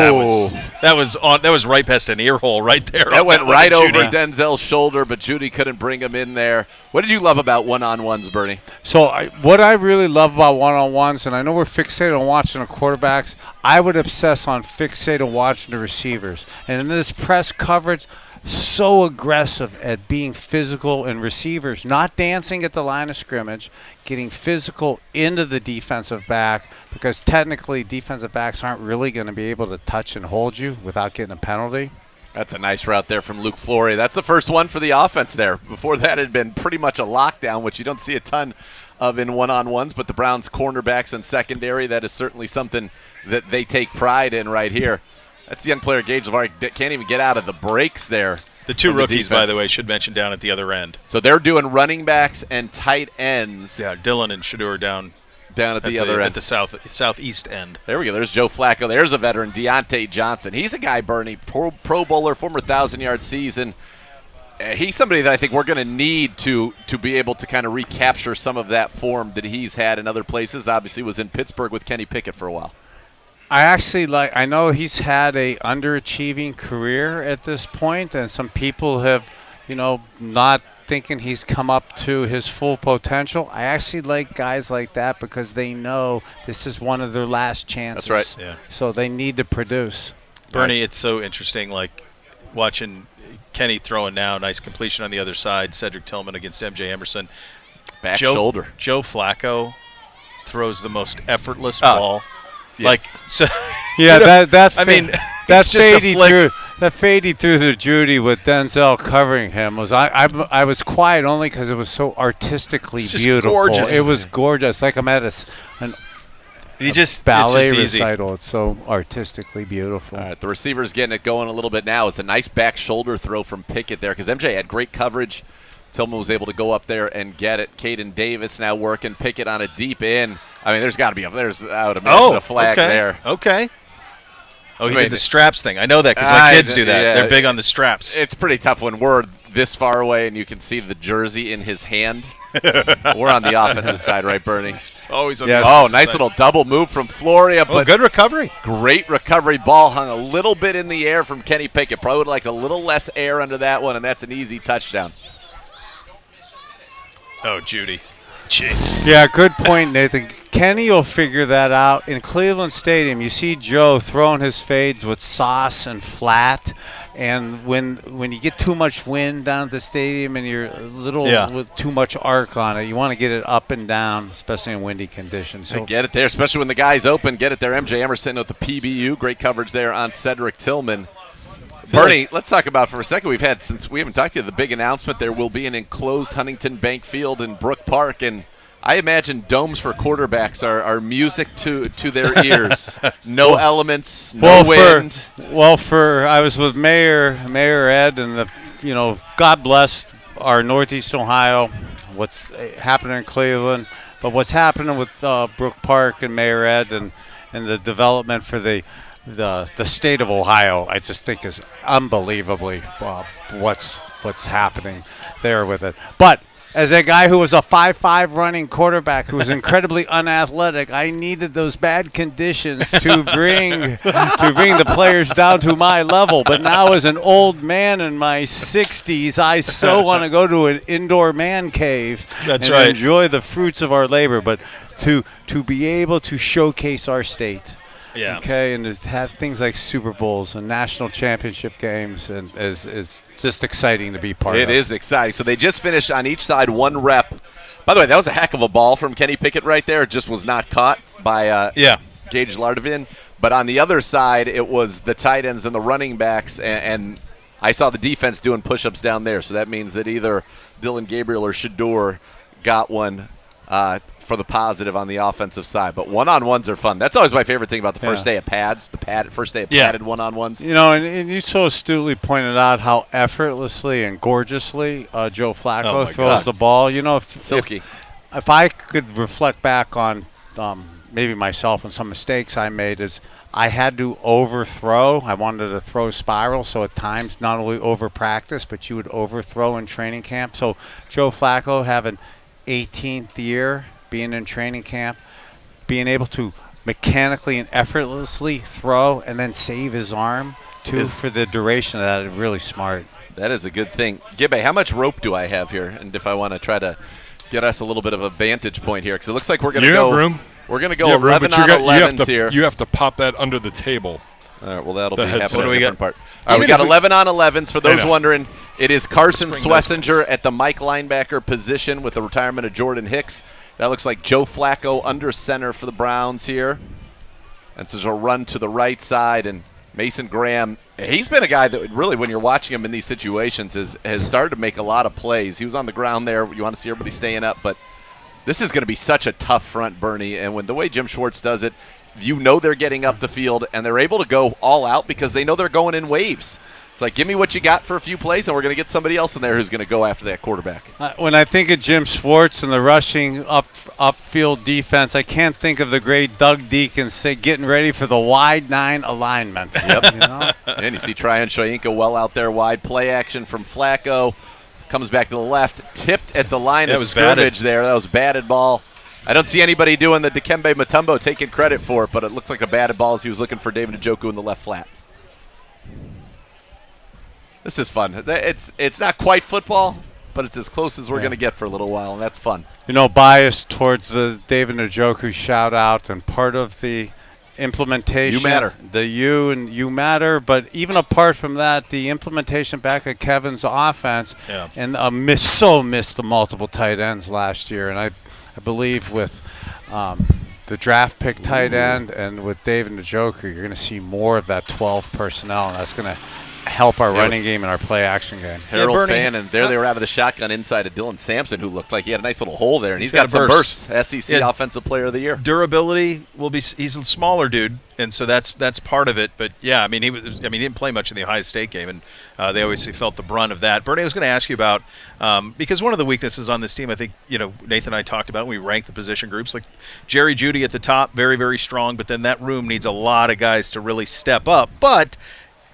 that was right past an ear hole right there. That went right over Denzel's shoulder, but Judy couldn't bring him in there. What did you love about one-on-ones, Bernie? So what I really love about one-on-ones, and I know we're fixated on watching the quarterbacks, I would obsess on fixated on watching the receivers. And in this press coverage, so aggressive at being physical, and receivers not dancing at the line of scrimmage, getting physical into the defensive back, because technically defensive backs aren't really going to be able to touch and hold you without getting a penalty. That's a nice route there from Luke Flory. That's the first one for the offense there. Before that, it had been pretty much a lockdown, which you don't see a ton of in one-on-ones, but the Browns' cornerbacks and secondary, that is certainly something that they take pride in right here. That's the young player, Gage LeVar, that can't even get out of the breaks there. The two rookies, by the way, should mention down at the other end. So they're doing running backs and tight ends. Yeah, Dylan and Shador down at the other end. At the southeast end. There we go. There's Joe Flacco. There's a veteran, Deontay Johnson. He's a guy, Bernie, pro bowler, former 1,000-yard season. He's somebody that I think we're going to need to be able to kind of recapture some of that form that he's had in other places. Obviously was in Pittsburgh with Kenny Pickett for a while. I know he's had a underachieving career at this point, and some people have, not thinking he's come up to his full potential. I actually like guys like that because they know this is one of their last chances. That's right. Yeah. So they need to produce. Bernie, it's so interesting, like watching Kenny throwing now, nice completion on the other side, Cedric Tillman against M.J. Emerson. Back shoulder. Joe Flacco throws the most effortless ball. Yes. Like so, yeah, that fade he threw to Judy with Denzel covering him was I was quiet only because it was so artistically beautiful. Gorgeous. It was gorgeous, like I'm at a ballet recital. It's so artistically beautiful. All right, the receiver's getting it going a little bit now. It's a nice back shoulder throw from Pickett there because MJ had great coverage. Tillman was able to go up there and get it. Caden Davis now working Pickett on a deep in. I mean, there's got to be I would imagine a flag there. Okay. Oh, he did the straps thing. I know that because my kids do that. Yeah. They're big on the straps. It's pretty tough when we're this far away and you can see the jersey in his hand. We're on the offensive side, right, Bernie? Always on the offensive nice side. Little double move from Floria. But good recovery. Great recovery. Ball hung a little bit in the air from Kenny Pickett. Probably would like a little less air under that one, and that's an easy touchdown. Oh, Judy. Jeez. Yeah, good point, Nathan. Kenny will figure that out. In Cleveland Stadium, you see Joe throwing his fades with sauce and flat. And when you get too much wind down at the stadium and you're a little with too much arc on it, you want to get it up and down, especially in windy conditions. So get it there, especially when the guy's open. Get it there. M.J. Emerson with the PBU. Great coverage there on Cedric Tillman. Bernie, let's talk about for a second. Since we haven't talked to you, the big announcement there will be an enclosed Huntington Bank Field in Brook Park, and I imagine domes for quarterbacks are music to their ears. No elements, no wind. I was with Mayor Ed, and God bless our Northeast Ohio. What's happening in Cleveland, but what's happening with Brook Park and Mayor Ed and the development for the state of Ohio, I just think is unbelievably what's happening there with it. But as a guy who was a 5'5" running quarterback who was incredibly unathletic, I needed those bad conditions to bring the players down to my level. But now as an old man in my 60s, I so want to go to an indoor man cave and enjoy the fruits of our labor. But to be able to showcase our state. Yeah. Okay, and to have things like Super Bowls and national championship games and is just exciting to be part of. It is exciting. So they just finished on each side 1 rep. By the way, that was a heck of a ball from Kenny Pickett right there. It just was not caught by Gage Lardavin. But on the other side, it was the tight ends and the running backs, and I saw the defense doing push-ups down there. So that means that either Dylan Gabriel or Shador got one for the positive on the offensive side. But one-on-ones are fun. That's always my favorite thing about the first day of pads, first day of padded one-on-ones. And you so astutely pointed out how effortlessly and gorgeously Joe Flacco throws the ball. Silky. If I could reflect back on maybe myself and some mistakes I made is I had to overthrow. I wanted to throw spiral, so at times not only over practice, but you would overthrow in training camp. So Joe Flacco having 18th year being in training camp, being able to mechanically and effortlessly throw and then save his arm for the duration of that is really smart. That is a good thing. Gibbe, how much rope do I have here? And if I want to try to get us a little bit of a vantage point here, because it looks like we're going to go. Room. We're going to go 11 on 11s here. You have to pop that under the table. All right, well, that'll be happening in a different part. All right, we got 11 on 11s. For those wondering, it is Carson Swessinger at the Mike linebacker position with the retirement of Jordan Hicks. That looks like Joe Flacco under center for the Browns here. And so there's a run to the right side, and Mason Graham, he's been a guy that really, when you're watching him in these situations, has started to make a lot of plays. He was on the ground there. You want to see everybody staying up, but this is going to be such a tough front, Bernie. And when the way Jim Schwartz does it, they're getting up the field, and they're able to go all out because they know they're going in waves. It's like, give me what you got for a few plays, and we're going to get somebody else in there who's going to go after that quarterback. When I think of Jim Schwartz and the rushing upfield defense, I can't think of the great Doug Deacon getting ready for the wide 9 alignment. Yep. And you see Tryon Shoyinka well out there wide. Play action from Flacco. Comes back to the left. Tipped at the line of scrimmage there. That was a batted ball. I don't see anybody doing the Dikembe Mutombo taking credit for it, but it looked like a batted ball as he was looking for David Njoku in the left flat. This is fun. It's not quite football, but it's as close as we're going to get for a little while, and that's fun. Biased towards the David Njoku shout out, and part of the implementation. You matter. The you and you matter, but even apart from that, the implementation back at Kevin's offense, and missed the multiple tight ends last year, and I believe with the draft pick tight end and with David Njoku, you're going to see more of that 12 personnel, and that's going to help our running game and our play action game. Harold Fan, and there they were out of the shotgun inside of Dylan Sampson, who looked like he had a nice little hole there, and he's got some burst. SEC Offensive Player of the Year. Durability he's a smaller dude, and so that's part of it. But yeah, he didn't play much in the Ohio State game, and they obviously felt the brunt of that. Bernie, I was going to ask you about because one of the weaknesses on this team, I think Nathan and I talked about when we ranked the position groups, like Jerry Jeudy at the top, very very strong, but then that room needs a lot of guys to really step up. But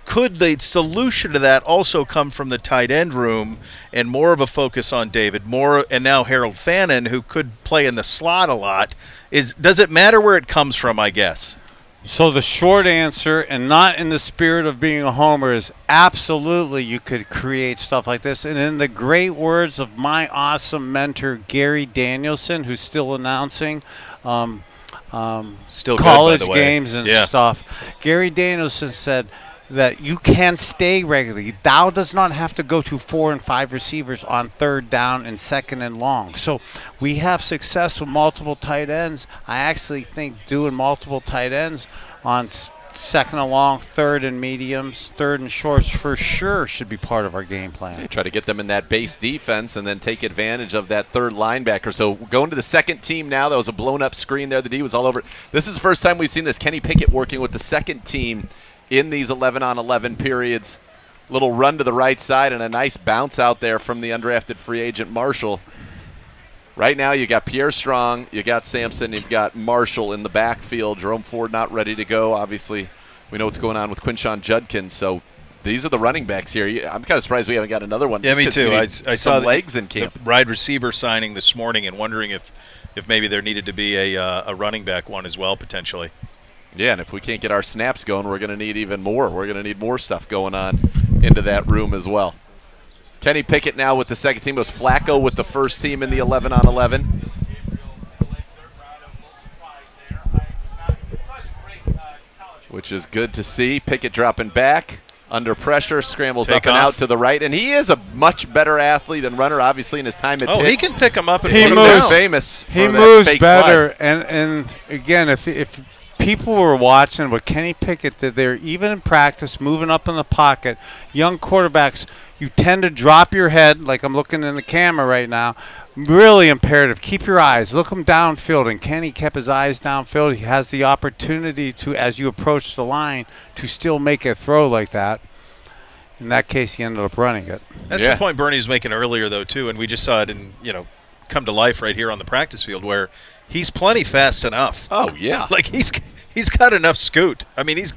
could the solution to that also come from the tight end room and more of a focus on David, and now Harold Fannin, who could play in the slot a lot? Does it matter where it comes from, I guess? So the short answer, and not in the spirit of being a homer, is absolutely you could create stuff like this. And in the great words of my awesome mentor, Gary Danielson, who's still announcing still college good, by the way. Games and stuff, Gary Danielson said that you can stay regularly. Thou does not have to go to 4 and 5 receivers on 3rd down and 2nd and long. So we have success with multiple tight ends. I actually think doing multiple tight ends on second and long, third and mediums, third and shorts for sure should be part of our game plan. They try to get them in that base defense and then take advantage of that third linebacker. So going to the second team now. That was a blown-up screen there. The D was all over it. This is the first time we've seen this. Kenny Pickett working with the second team in these 11-on-11 periods. Little run to the right side and a nice bounce out there from the undrafted free agent Marshall. Right now you got Pierre Strong, you got Sampson, you've got Marshall in the backfield. Jerome Ford not ready to go. Obviously, we know what's going on with Quinshon Judkins. So these are the running backs here. I'm kind of surprised we haven't got another one. Yeah, me too. I saw legs in camp. The wide receiver signing this morning and wondering if maybe there needed to be a running back one as well, potentially. Yeah, and if we can't get our snaps going, we're going to need even more. We're going to need more stuff going on into that room as well. Kenny Pickett now with the second team. It was Flacco with the first team in the 11-on-11. Which is good to see. Pickett dropping back. Under pressure, scrambles up and out to the right. And he is a much better athlete and runner, obviously, in his time at Pitt. He can pick him up and he put him moves, down. Famous he for moves that fake better. slide. And again, if people were watching what Kenny Pickett did there, even in practice, moving up in the pocket, young quarterbacks, you tend to drop your head, like I'm looking in the camera right now. Really imperative. Keep your eyes. Look him downfield. And Kenny kept his eyes downfield. He has the opportunity to, as you approach the line, to still make a throw like that. In that case, he ended up running it. That's the point Bernie was making earlier, though, too, and we just saw it come to life right here on the practice field where he's plenty fast enough. Oh, yeah. Like, he's got enough scoot. I mean, he's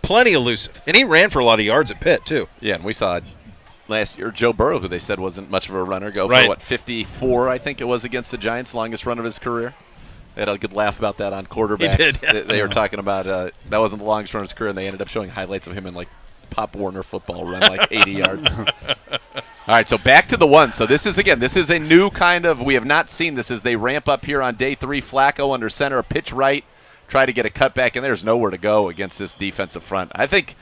plenty elusive. And he ran for a lot of yards at Pitt, too. Yeah, and we saw last year Joe Burrow, who they said wasn't much of a runner, go right. for, 54, I think it was, against the Giants, longest run of his career. They had a good laugh about that on quarterbacks. He did, yeah. They were talking about that wasn't the longest run of his career, and they ended up showing highlights of him in, like, Pop Warner football run, like 80 yards. All right, so back to the one. So this is a new kind of, we have not seen this as they ramp up here on day 3. Flacco under center, pitch right, try to get a cutback, and there's nowhere to go against this defensive front. I think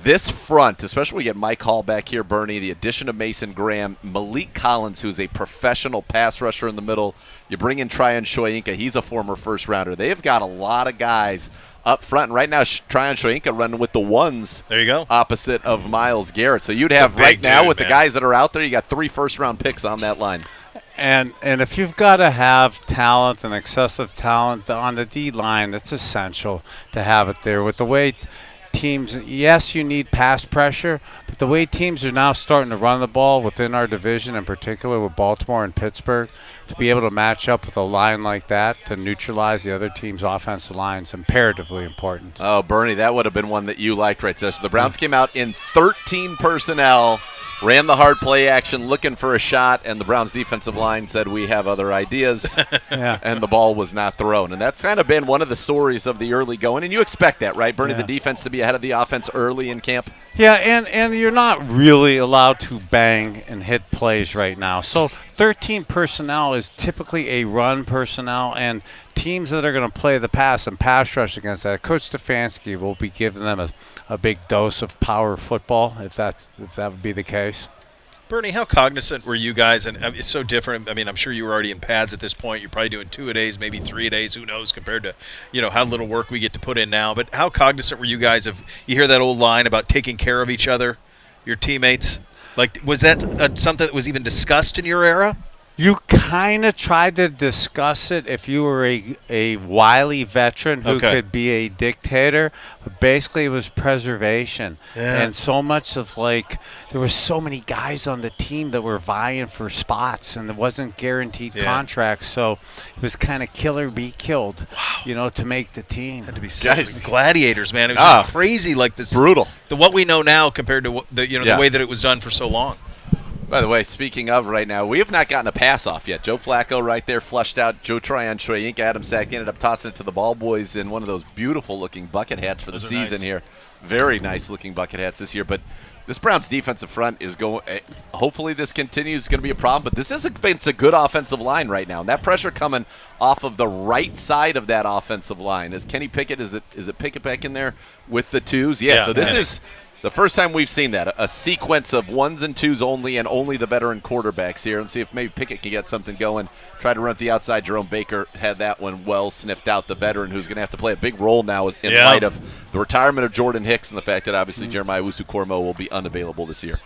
this front, especially when we get Mike Hall back here, Bernie, the addition of Mason Graham, Malik Collins, who's a professional pass rusher in the middle. You bring in Tryon Shoyinka. He's a former first-rounder. They have got a lot of guys up front. And right now, Tryon Shoyinka running with the ones. There you go. Opposite of Myles Garrett. So you'd have right now with the guys that are out there, you got 3 first-round picks on that line. And if you've got to have talent and excessive talent on the D line, it's essential to have it there. With the way teams, yes, you need pass pressure, but the way teams are now starting to run the ball within our division, in particular with Baltimore and Pittsburgh, to be able to match up with a line like that to neutralize the other team's offensive line is imperatively important. Oh, Bernie, that would have been one that you liked right there. So the Browns came out in 13 personnel, ran the hard play action, looking for a shot, and the Browns defensive line said, we have other ideas, and the ball was not thrown. And that's kind of been one of the stories of the early going, and you expect that, right, Bernie, the defense to be ahead of the offense early in camp? Yeah, and you're not really allowed to bang and hit plays right now. So 13 personnel is typically a run personnel, and teams that are going to play the pass and pass rush against that, Coach Stefansky will be giving them a big dose of power football, if that would be the case. Bernie, how cognizant were you guys? And it's so different. I mean, I'm sure you were already in pads at this point. You're probably doing 2-a-days, maybe 3-a-days. Who knows? Compared to, how little work we get to put in now. But how cognizant were you guys of? You hear that old line about taking care of each other, your teammates. Like, was that something that was even discussed in your era? You kind of tried to discuss it if you were a wily veteran who could be a dictator, but basically it was preservation. Yeah. And so much of, there were so many guys on the team that were vying for spots, and there wasn't guaranteed contracts, so it was kind of kill or be killed, to make the team. Had to be gladiators, man. It was just crazy, like this. Brutal. What we know now compared to the way that it was done for so long. By the way, speaking of right now, we have not gotten a pass off yet. Joe Flacco right there flushed out. Joe Tryon Shoyinka, Adam Sack ended up tossing it to the ball boys in one of those beautiful-looking bucket hats for the season here. Very nice-looking bucket hats this year. But this Browns defensive front is going – hopefully this continues. It's going to be a problem. But it's a good offensive line right now. And that pressure coming off of the right side of that offensive line. Is Kenny Pickett – is it Pickett back in there with the twos? Yeah, so this is – The first time we've seen that, a sequence of ones and twos only and only the veteran quarterbacks here, and see if maybe Pickett can get something going. Try to run at the outside. Jerome Baker had that one well sniffed out, the veteran who's going to have to play a big role now in light of the retirement of Jordan Hicks and the fact that obviously Jeremiah Owusu-Koramoah will be unavailable this year.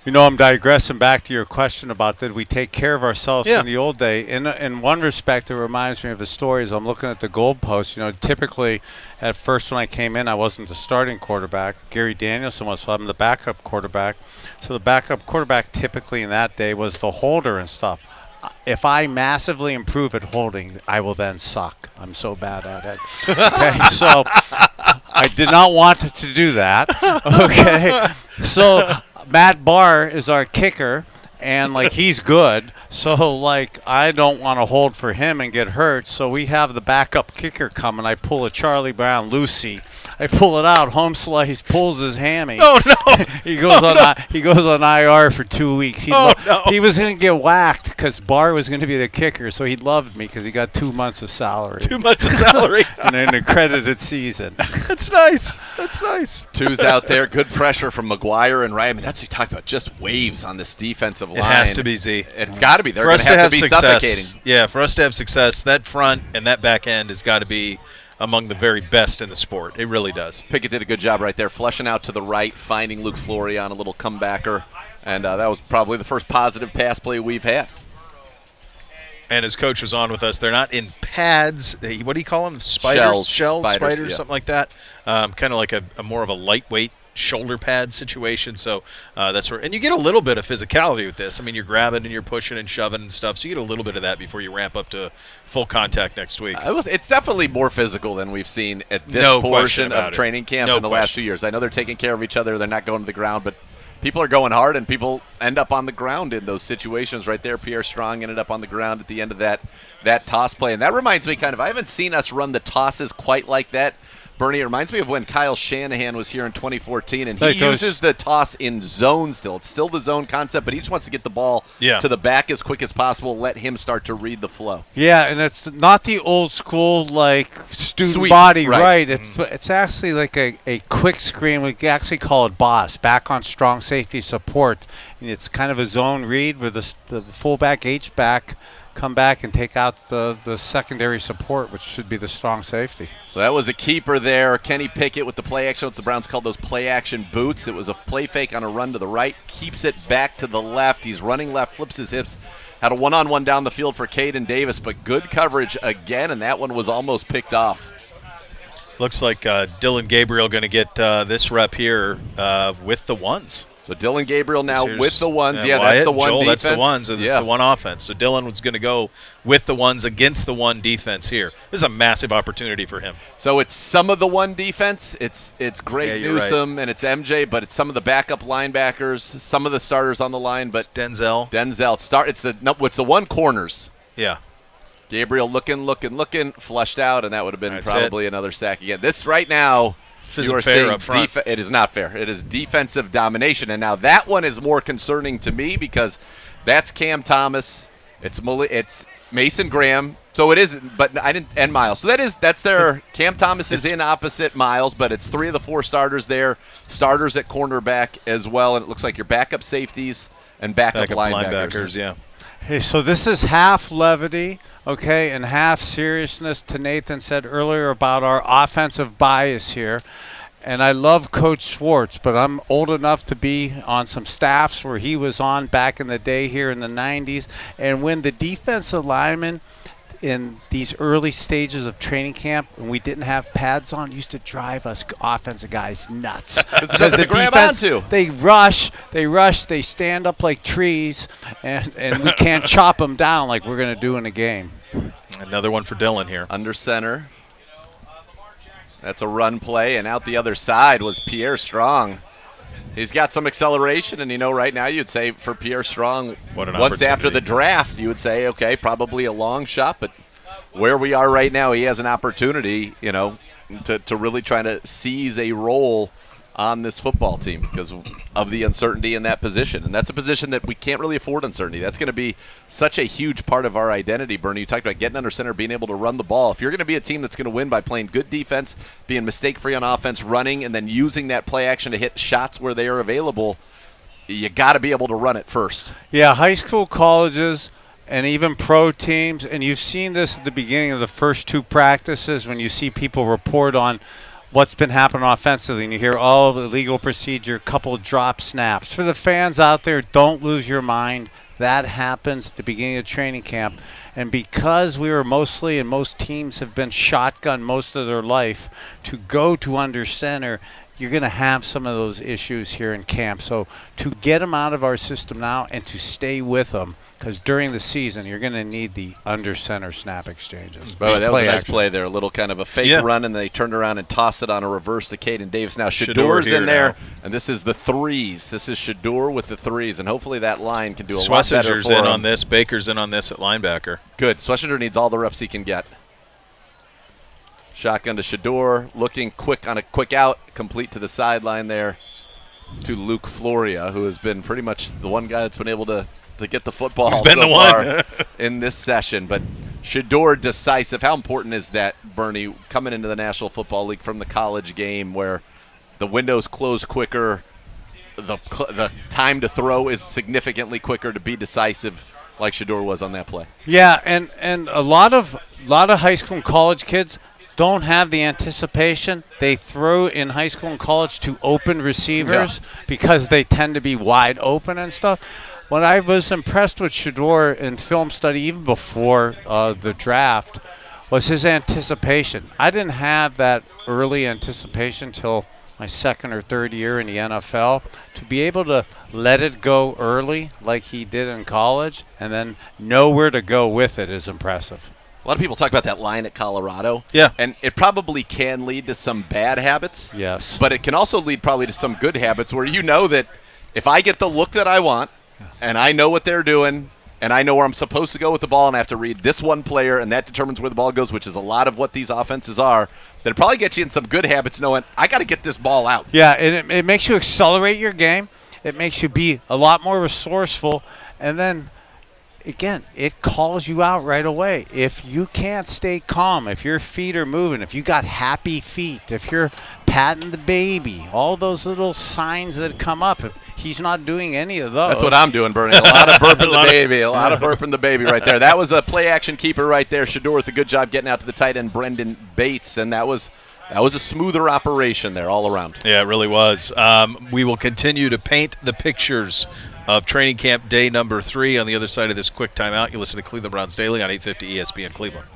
You know, I'm digressing back to your question about did we take care of ourselves in the old day. In one respect, it reminds me of a story as I'm looking at the goalpost. You know, typically at first when I came in, I wasn't the starting quarterback. Gary Danielson was, so I'm the backup quarterback. So the backup quarterback typically in that day was the holder and stuff. If I massively improve at holding, I will then suck. I'm so bad at it. Okay, so I did not want to do that. Okay, so Matt Barr is our kicker, and like he's good. So like I don't want to hold for him and get hurt. So we have the backup kicker coming. I pull a Charlie Brown Lucy. I pull it out. Home slice pulls his hammy. Oh no! He goes he goes on IR for 2 weeks. He was going to get whacked because Barr was going to be the kicker. So he loved me because he got 2 months of salary. 2 months of salary. And then a credited season. That's nice. That's nice. Twos out there. Good pressure from McGuire and Ryan. I mean, that's what you talk about. Just waves on this defensive line. It has to be, Z. It's got to be. They're for going us to have to be success, suffocating. Yeah, for us to have success, that front and that back end has got to be among the very best in the sport. It really does. Pickett did a good job right there, flushing out to the right, finding Luke Flory on a little comebacker, and that was probably the first positive pass play we've had. And his coach was on with us. They're not in pads. What do you call them? Spiders? Shells, spiders, yeah. Something like that. Kind of like a more of a lightweight shoulder pad situation. So that's where, and you get a little bit of physicality with this. I mean, you're grabbing and you're pushing and shoving and stuff. So you get a little bit of that before you ramp up to full contact next week. It's definitely more physical than we've seen at this portion of training camp in the last few years. I know they're taking care of each other. They're not going to the ground, but people are going hard, and people end up on the ground in those situations right there. Pierre Strong ended up on the ground at the end of that toss play. And that reminds me I haven't seen us run the tosses quite like that. Bernie, it reminds me of when Kyle Shanahan was here in 2014, and he uses the toss in zone still. It's still the zone concept, but he just wants to get the ball to the back as quick as possible, let him start to read the flow. Yeah, and it's not the old school, like, student Sweep, body, right. It's actually like a quick screen. We actually call it BOSS, back on strong safety support. And it's kind of a zone read where the fullback, H-back, come back and take out the secondary support, which should be the strong safety. So that was a keeper there. Kenny Pickett with the play action. What the Browns called those play action boots. It was a play fake on a run to the right, keeps it back to the left. He's running left, flips his hips. Had a one-on-one down the field for Caden Davis, but good coverage again, and that one was almost picked off. Looks like Dylan Gabriel going to get this rep here with the ones. So Dylan Gabriel now with the ones. Yeah, that's the one Joel, defense. That's the ones, and it's the one offense. So Dylan was going to go with the ones against the one defense here. This is a massive opportunity for him. So it's some of the one defense. It's Greg Newsome and it's MJ, but it's some of the backup linebackers, some of the starters on the line. But it's Denzel. It's the one corners. Yeah. Gabriel looking, flushed out, and that would have been probably another sack again. This right now. This isn't fair up front. It is not fair. It is defensive domination, and now that one is more concerning to me because that's Cam Thomas, it's Mason Graham. So it isn't, but I didn't. And Miles. So that's their Cam Thomas is in opposite Miles, but it's 3 of the 4 starters there. Starters at cornerback as well, and it looks like your backup safeties and backup linebackers. Yeah. Hey, so this is half levity, okay, and half seriousness to Nathan said earlier about our offensive bias here. And I love Coach Schwartz, but I'm old enough to be on some staffs where he was on back in the day here in the 90s. And when the defensive linemen in these early stages of training camp, when we didn't have pads on, used to drive us offensive guys nuts. Because the defense, they rush, they stand up like trees, and we can't chop them down like we're going to do in a game. Another one for Dylan here. Under center. That's a run play, and out the other side was Pierre Strong. He's got some acceleration, and right now you'd say for Pierre Strong, once after the draft, you would say, okay, probably a long shot, but where we are right now, he has an opportunity, to really try to seize a role on this football team because of the uncertainty in that position. And that's a position that we can't really afford uncertainty. That's going to be such a huge part of our identity, Bernie. You talked about getting under center, being able to run the ball. If you're going to be a team that's going to win by playing good defense, being mistake-free on offense, running, and then using that play action to hit shots where they are available, you got to be able to run it first. Yeah, high school, colleges, and even pro teams, and you've seen this at the beginning of the first 2 practices when you see people report on what's been happening offensively, and you hear all the legal procedure, couple drop snaps. For the fans out there, don't lose your mind. That happens at the beginning of training camp. And because we were mostly, and most teams have been shotgun most of their life, to go to under center, you're going to have some of those issues here in camp. So to get them out of our system now and to stay with them, because during the season you're going to need the under center snap exchanges. Oh, that was a nice play there. A little kind of a fake run, and they turned around and tossed it on a reverse to Caden Davis. Now Shador's in there, now. And this is the threes. This is Shador with the threes, and hopefully that line can do a lot better for him. in on this. Baker's in on this at linebacker. Good. Schlesinger needs all the reps he can get. Shotgun to Shador, looking quick on a quick out, complete to the sideline there to Luke Floria, who has been pretty much the one guy that's been able to get the football He's been so the far one. in this session. But Shador decisive. How important is that, Bernie, coming into the National Football League from the college game where the windows close quicker, the time to throw is significantly quicker to be decisive like Shador was on that play? Yeah, and a lot of high school and college kids don't have the anticipation. They throw in high school and college to open receivers because they tend to be wide open and stuff. What I was impressed with Shador in film study, even before the draft, was his anticipation. I didn't have that early anticipation till my second or third year in the NFL. To be able to let it go early like he did in college and then know where to go with it is impressive. A lot of people talk about that line at Colorado. Yeah. And it probably can lead to some bad habits. Yes. But it can also lead probably to some good habits where you know that if I get the look that I want and I know what they're doing and I know where I'm supposed to go with the ball and I have to read this one player and that determines where the ball goes, which is a lot of what these offenses are, then it probably gets you in some good habits knowing I got to get this ball out. Yeah, and it makes you accelerate your game. It makes you be a lot more resourceful. And then again, it calls you out right away. If you can't stay calm, if your feet are moving, if you got happy feet, if you're patting the baby, all those little signs that come up, if he's not doing any of those. That's what I'm doing, Bernie. A lot of burping the baby. A lot of burping the baby right there. That was a play-action keeper right there. Shador with a good job getting out to the tight end, Brendan Bates, and that was a smoother operation there all around. Yeah, it really was. We will continue to paint the pictures of training camp day number 3 on the other side of this quick timeout. You listen to Cleveland Browns Daily on 850 ESPN Cleveland.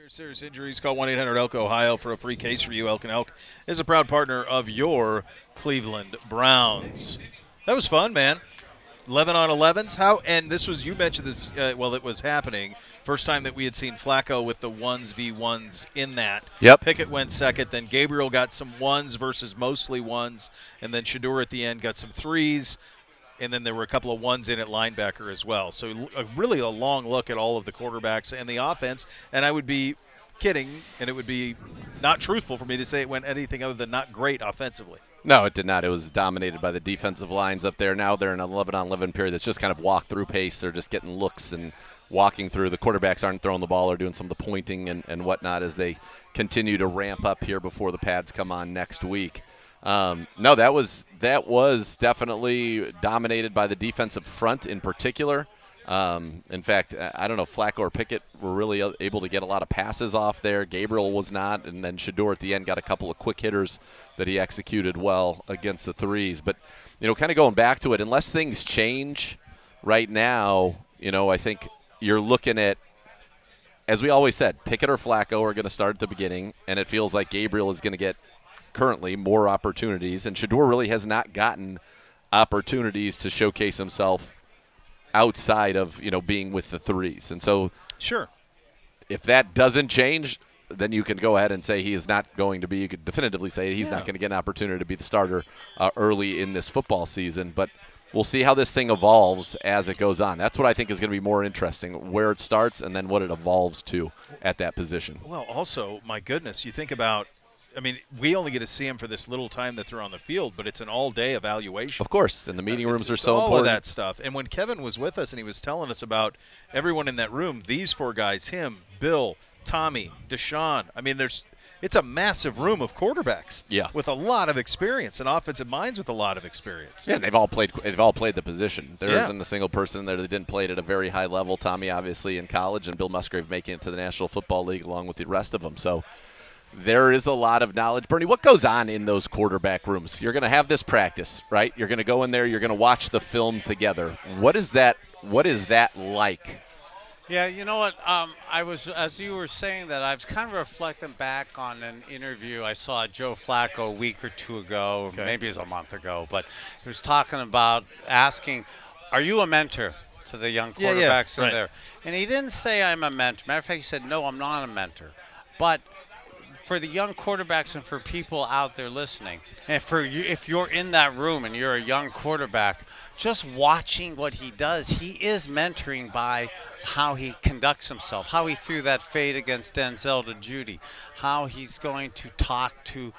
Serious injuries, call 1-800-ELK Ohio for a free case for you. Elk and Elk is a proud partner of your Cleveland Browns. That was fun, man. 11 on 11s. How? And this was, you mentioned this while it was happening. First time that we had seen Flacco with the 1s v1s in that. Yep. Pickett went second. Then Gabriel got some 1s versus mostly 1s. And then Shador at the end got some 3s. And then there were a couple of 1s in at linebacker as well. So really a long look at all of the quarterbacks and the offense. And I would be kidding, and it would be not truthful for me to say it went anything other than not great offensively. No, it did not. It was dominated by the defensive lines up there. Now they're in an 11-on-11 period that's just kind of walk-through pace. They're just getting looks and walking through. The quarterbacks aren't throwing the ball or doing some of the pointing and whatnot as they continue to ramp up here before the pads come on next week. No, that was definitely dominated by the defensive front in particular. In fact, I don't know if Flacco or Pickett were really able to get a lot of passes off there. Gabriel was not, and then Shador at the end got a couple of quick hitters that he executed well against the 3s. But, kind of going back to it, unless things change right now, I think you're looking at, as we always said, Pickett or Flacco are going to start at the beginning, and it feels like Gabriel is going to get currently more opportunities, and Shador really has not gotten opportunities to showcase himself outside of being with the 3s. And so sure, if that doesn't change, then you can go ahead and say he is not going to be, you could definitively say he's not going to get an opportunity to be the starter early in this football season. But we'll see how this thing evolves as it goes on. That's what I think is going to be more interesting, where it starts and then what it evolves to at that position. Well, also, my goodness, you think about, we only get to see him for this little time that they're on the field, but it's an all-day evaluation. Of course, and the meeting rooms are so all important. All of that stuff. And when Kevin was with us and he was telling us about everyone in that room, these 4 guys, him, Bill, Tommy, Deshaun, it's a massive room of quarterbacks. Yeah. With a lot of experience and offensive minds with a lot of experience. Yeah, they've all played the position. There isn't a single person there that didn't play it at a very high level. Tommy obviously in college, and Bill Musgrave making it to the National Football League along with the rest of them. So there is a lot of knowledge. Bernie, what goes on in those quarterback rooms? You're going to have this practice, right? You're going to go in there. You're going to watch the film together. What is that like? Yeah, you know what? I was, as you were saying that, I was kind of reflecting back on an interview I saw Joe Flacco a week or two ago, maybe it was a month ago, but he was talking about asking, are you a mentor to the young quarterbacks in there? And he didn't say I'm a mentor. Matter of fact, he said, no, I'm not a mentor. But for the young quarterbacks and for people out there listening, and for you, if you're in that room and you're a young quarterback, just watching what he does, he is mentoring by how he conducts himself, how he threw that fade against Denzel to Judy, how he's going to talk to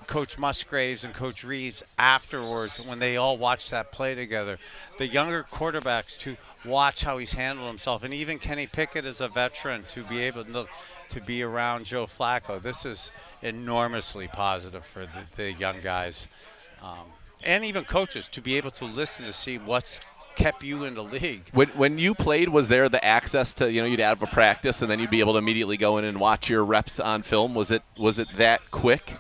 Coach Musgraves and Coach Reeves afterwards when they all watch that play together. The younger quarterbacks to watch how he's handled himself, and even Kenny Pickett as a veteran to be able to be around Joe Flacco. This is enormously positive for the young guys. And even coaches to be able to listen to see what's kept you in the league. When you played, was there the access to, you'd have a practice and then you'd be able to immediately go in and watch your reps on film? Was it that quick?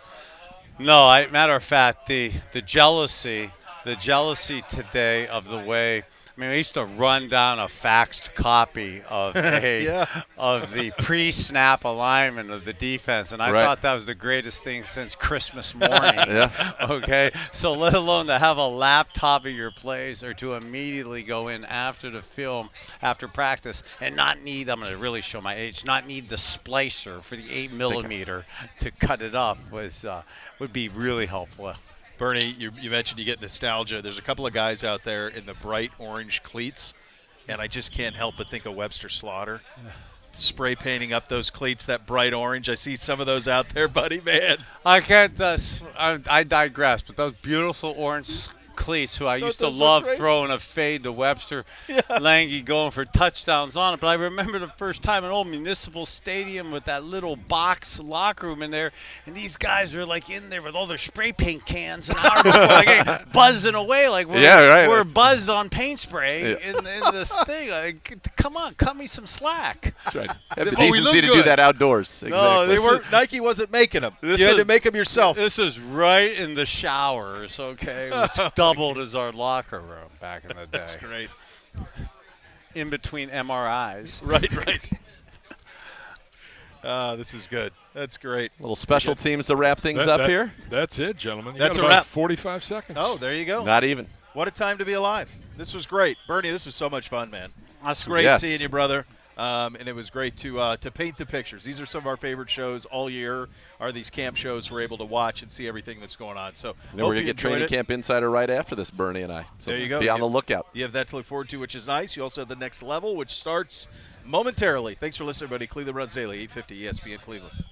No, matter of fact, the jealousy today of the way, I used to run down a faxed copy of of the pre-snap alignment of the defense, and I thought that was the greatest thing since Christmas morning. Okay, so let alone to have a laptop of your plays or to immediately go in after the film, after practice, and not need, I'm going to really show my age, not need the splicer for the 8mm to cut it off would be really helpful. Bernie, you mentioned you get nostalgia. There's a couple of guys out there in the bright orange cleats, and I just can't help but think of Webster Slaughter. Spray painting up those cleats, that bright orange. I see some of those out there, buddy, man. I can't, I digress, but those beautiful orange cleats who I used to love throwing a fade to Webster Lange going for touchdowns on it. But I remember the first time in old Municipal Stadium with that little box locker room in there, and these guys are like in there with all their spray paint cans an hour before like buzzing away like we're buzzed on paint spray in this thing. Like, come on, cut me some slack. That's right. Have the decency to do that outdoors. No, Nike wasn't making them. You had to make them yourself. This is right in the showers, okay? It was doubled as our locker room back in the day. That's great. In between MRIs. Right. This is good. That's great. Little special teams to wrap things up here. That's it, gentlemen. You That's got a about wrap. 45 seconds. Oh, there you go. Not even. What a time to be alive. This was great. Bernie, this was so much fun, man. Awesome. Great Yes. seeing you, brother. And it was great to paint the pictures. These are some of our favorite shows all year, are these camp shows we're able to watch and see everything that's going on. So We're going to get Training Camp Insider right after this, Bernie and I. So there you go. Be on the lookout. You have that to look forward to, which is nice. You also have the next level, which starts momentarily. Thanks for listening, everybody. Cleveland Runs Daily, 850 ESPN Cleveland.